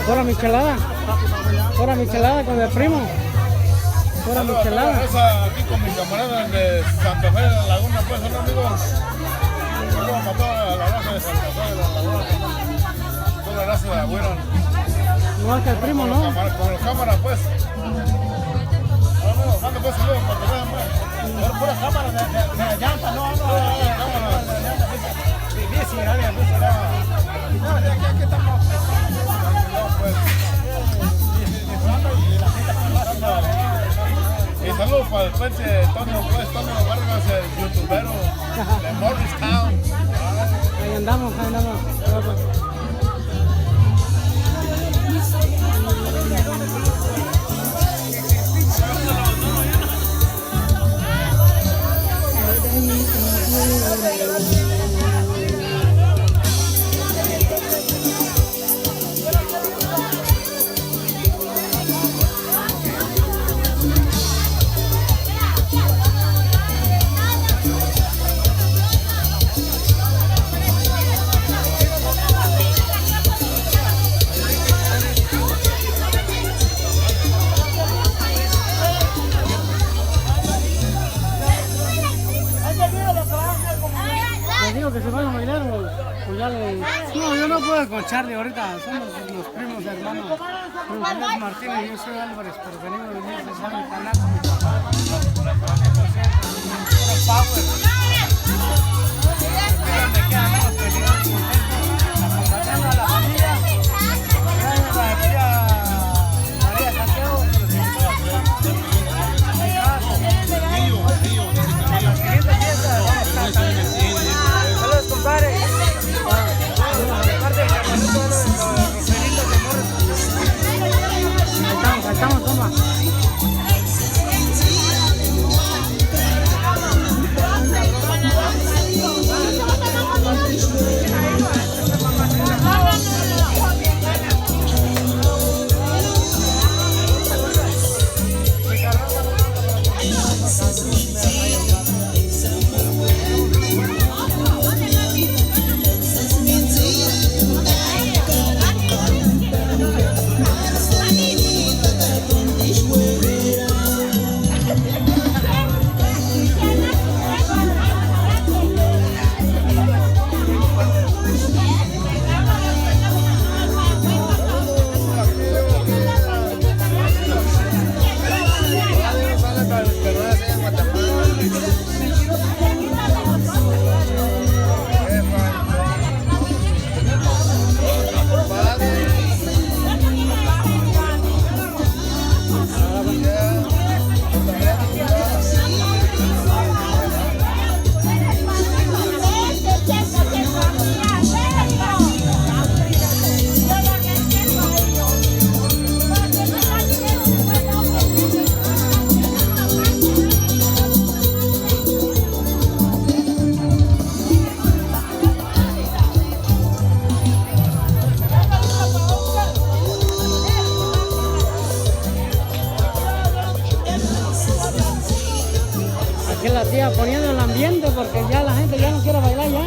Ahora michelada. Ahora michelada con el primo. Ahora michelada. Esa aquí con mis camaradas de Santa Fe de la Laguna, pues son amigos. Saludos a toda la raza de Santa Fe de la Laguna. Toda la raza de Agüero. Igual que el primo, ¿no? Con los cámaras, pues. Manda pues saludos para que vean, pues. Por pura cámara de la llanta, no, no. Cámara de la llanta. Bici, aquí estamos. Y saludos para el pinche Tonio Vargas, el youtubero de Morristown. Ahí andamos, ahí andamos. Que se van a bailar o ya le... No, yo no puedo con Charlie ahorita, somos los primos hermanos. Luis Martínez y yo soy Álvarez, pero venimos de venir a mi canal con mi papá. Acompañando a la familia, gracias a la tía María Santiago, a la siguiente fiesta vamos a estar. Saludos, compadre. Aparte del carnalito de los Roselitos de Morris. Ahí estamos, toma. siga poniendo el ambiente porque ya la gente ya no quiere bailar ya.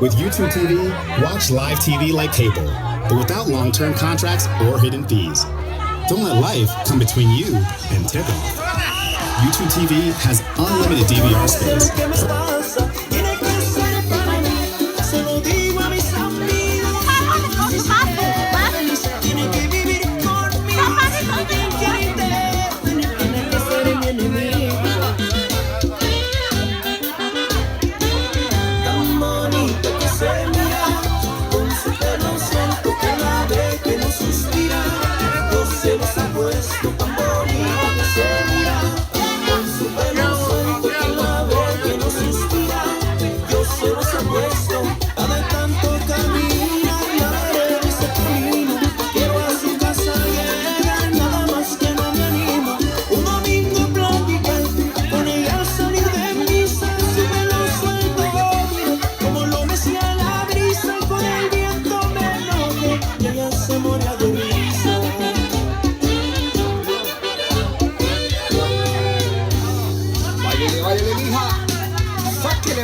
With YouTube TV, watch live TV like cable, but without long-term contracts or hidden fees. Don't let life come between you and tip-off. YouTube TV has unlimited DVR space.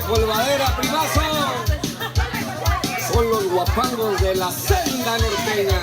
Polvadera, primazo. Son los guapangos de la senda norteña.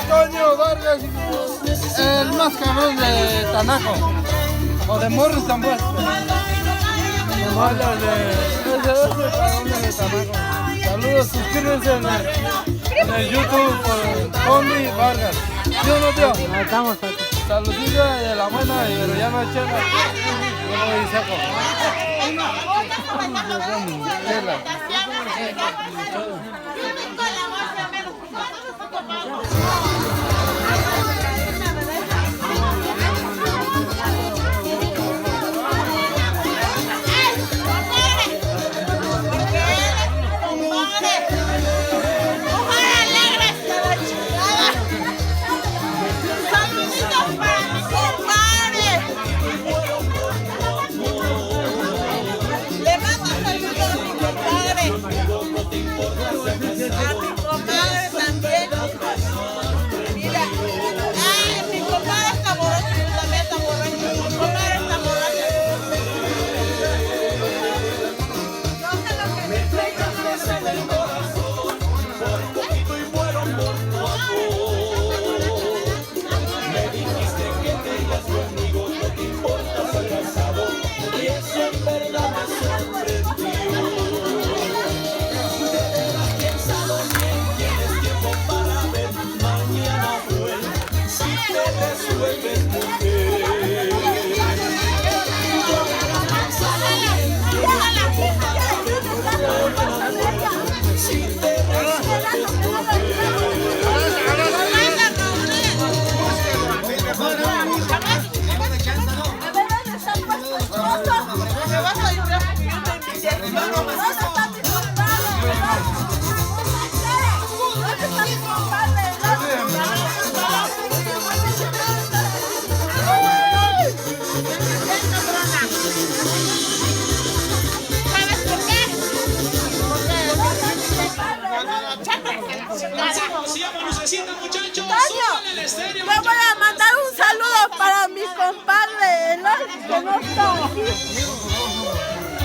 Toño Vargas, el más cabrón de Tanaco, o de Morristown, pues. De Tanaco. Saludos, suscríbanse en el YouTube por Tommy Vargas. ¿Sí o no, tío? Ahí estamos. Saludilla de la buena, pero ya no hay chela. Yo no voy seco. Chela. siempre lucecita, muchachos. Toño, le voy a mandar un saludo para mi compadre Eloy, que no está aquí.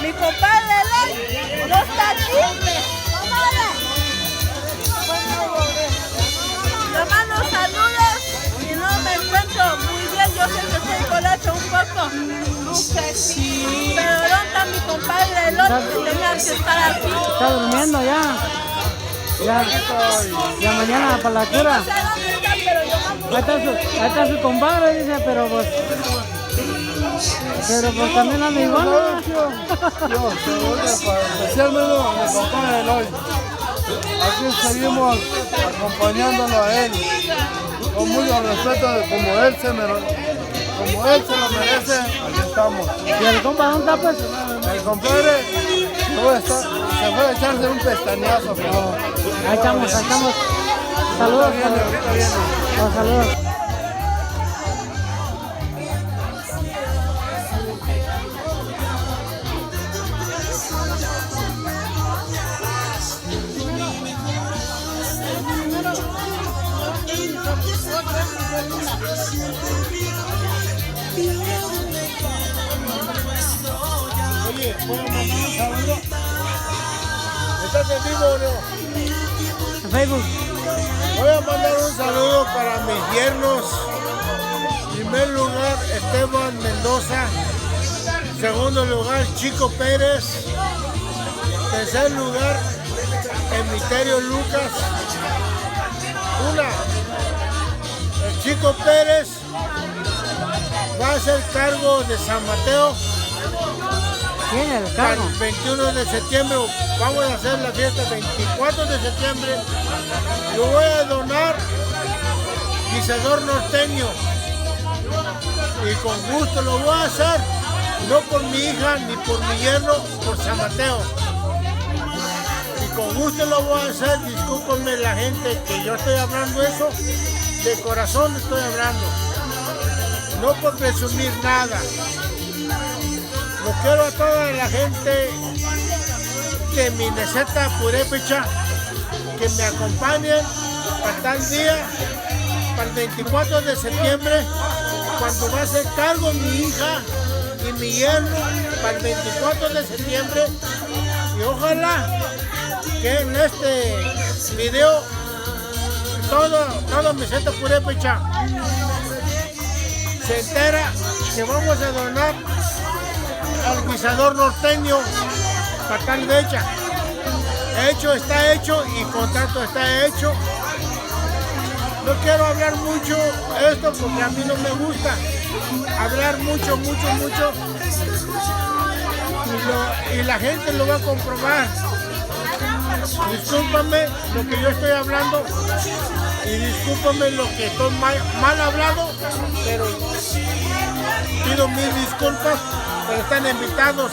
Mi compadre Eloy no está aquí. Le mando saludos y no me encuentro muy bien. Yo sé que estoy colacho un poco. Pero ¿dónde está mi compadre Eloy? Que tenía que estar aquí. Está durmiendo ya. Ya mañana para la cura. Ahí está su compadre, dice, pero pues también anda igual. Especialmente a mi compadre Eloy. Aquí seguimos acompañándolo a él con mucho respeto, como él se lo merece. Aquí estamos. ¿Y el compa dónde está, pues? El compadre se fue a echarse un pestañazo. Pero ahí estamos. Saludos. Ahorita viene. Saludos. Oye, ¿puedo mandar un saludo? ¿Estás en vivo o no? En Facebook. Voy a mandar un saludo para mis yernos. En primer lugar, Esteban Mendoza. Segundo lugar, Chico Pérez. Tercer lugar, Emiterio Lucas. El Chico Pérez va a hacer cargo de San Mateo. ¿Quién es el cargo? El 21 de septiembre vamos a hacer la fiesta el 24 de septiembre. Yo voy a donar guisador norteño y con gusto lo voy a hacer, no por mi hija ni por mi yerno, por San Mateo. Y con gusto lo voy a hacer. Discúlpenme la gente que yo estoy hablando eso, de corazón estoy hablando, no por presumir nada. Lo quiero a toda la gente de Minnesota, Purépecha, que me acompañen para tal día, para el 24 de septiembre, cuando va a ser cargo mi hija y mi yerno, para el 24 de septiembre. Y ojalá que en este video todo Minnesota, Purépecha se entera que vamos a donar al guisador norteño para tal fecha. Hecho está hecho y contrato está hecho. No quiero hablar mucho esto porque a mí no me gusta hablar mucho. Y la gente lo va a comprobar. Discúlpame lo que yo estoy hablando y discúlpame lo que estoy mal hablado, pero pido mil disculpas. Pero están invitados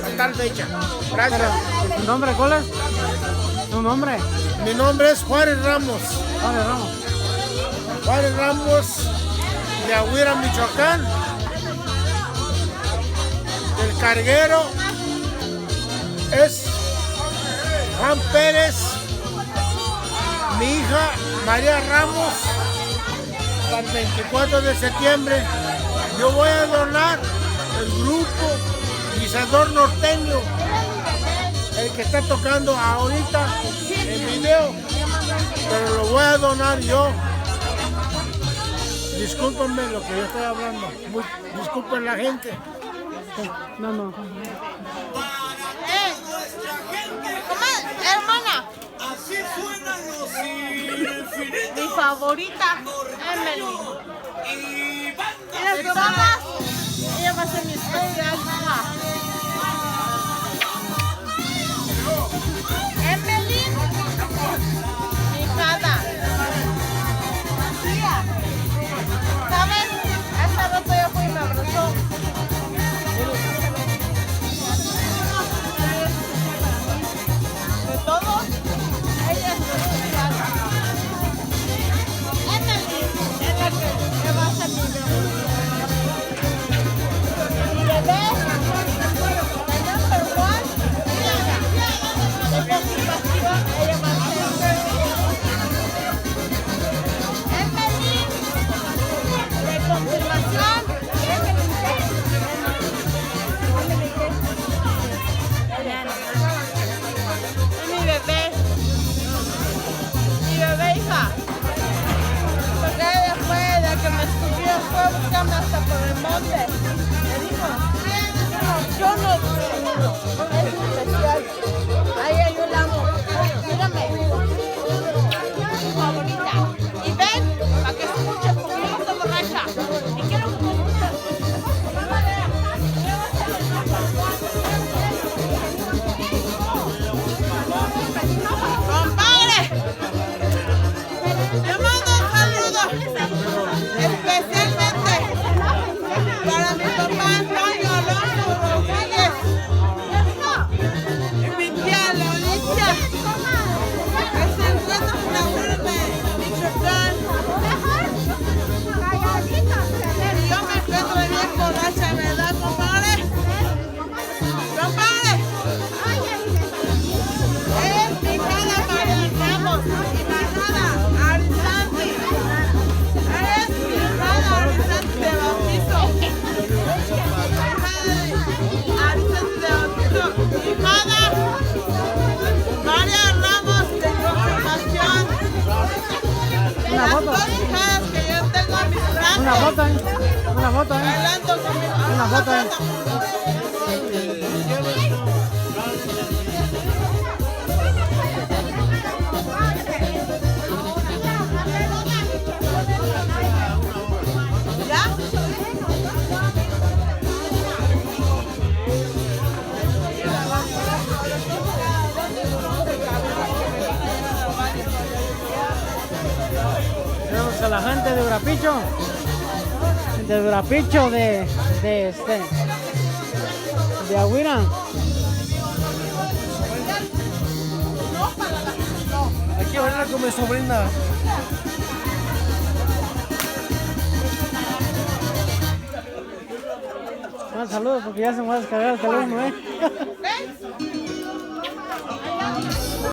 a tal fecha. Gracias. ¿Tu nombre cuál es? ¿Tu nombre? Mi nombre es Juárez Ramos. Juárez Ramos de Aguira, Michoacán. El carguero es Juan Pérez. Mi hija María Ramos. Para el 24 de septiembre yo voy a donar el grupo Guisador Norteño, el que está tocando ahorita el video, pero lo voy a donar yo. Discúlpenme lo que yo estoy hablando, disculpen la gente. No. Hermana, mi favorita, Emily. Ella va a ser mi especial mamá. Emily, mi hijada. ¿Sabes? Hace rato ya fui y me abrazó. De todo, ella es mi especial. Emily es la que va a ser mi bebé. sígame hasta por el monte. Me dijo, yo no, es especial. Ahí hay un amo. Mírame. Favorita. Y ven, para que escuches, porque yo no estoy borracha. Y quiero que me escuches. ¡Compadre! Yo mando un saludo especialmente para mi papá Antonio Alonso Rodríguez y mi tía Lolicia, que se encuentra en la urbe, Michoacán. Y yo me encuentro bien borracha, ¿verdad, compadre? ¡Compadre! Es mi hija María Ramos y mi hija Arizanti. Es mi hija Arizanti de bautizo. Arizanti de bautizo. Mi hija María Ramos de confirmación. Las dos hijas que yo tengo a mis brazos. Una foto, una foto, Bailando con mi una foto. ¿Ya? Tenemos a la gente de Urapicho, de Agüira. Aquí a bailar con mi sobrina. Saludos porque ya se me va a descargar el teléfono,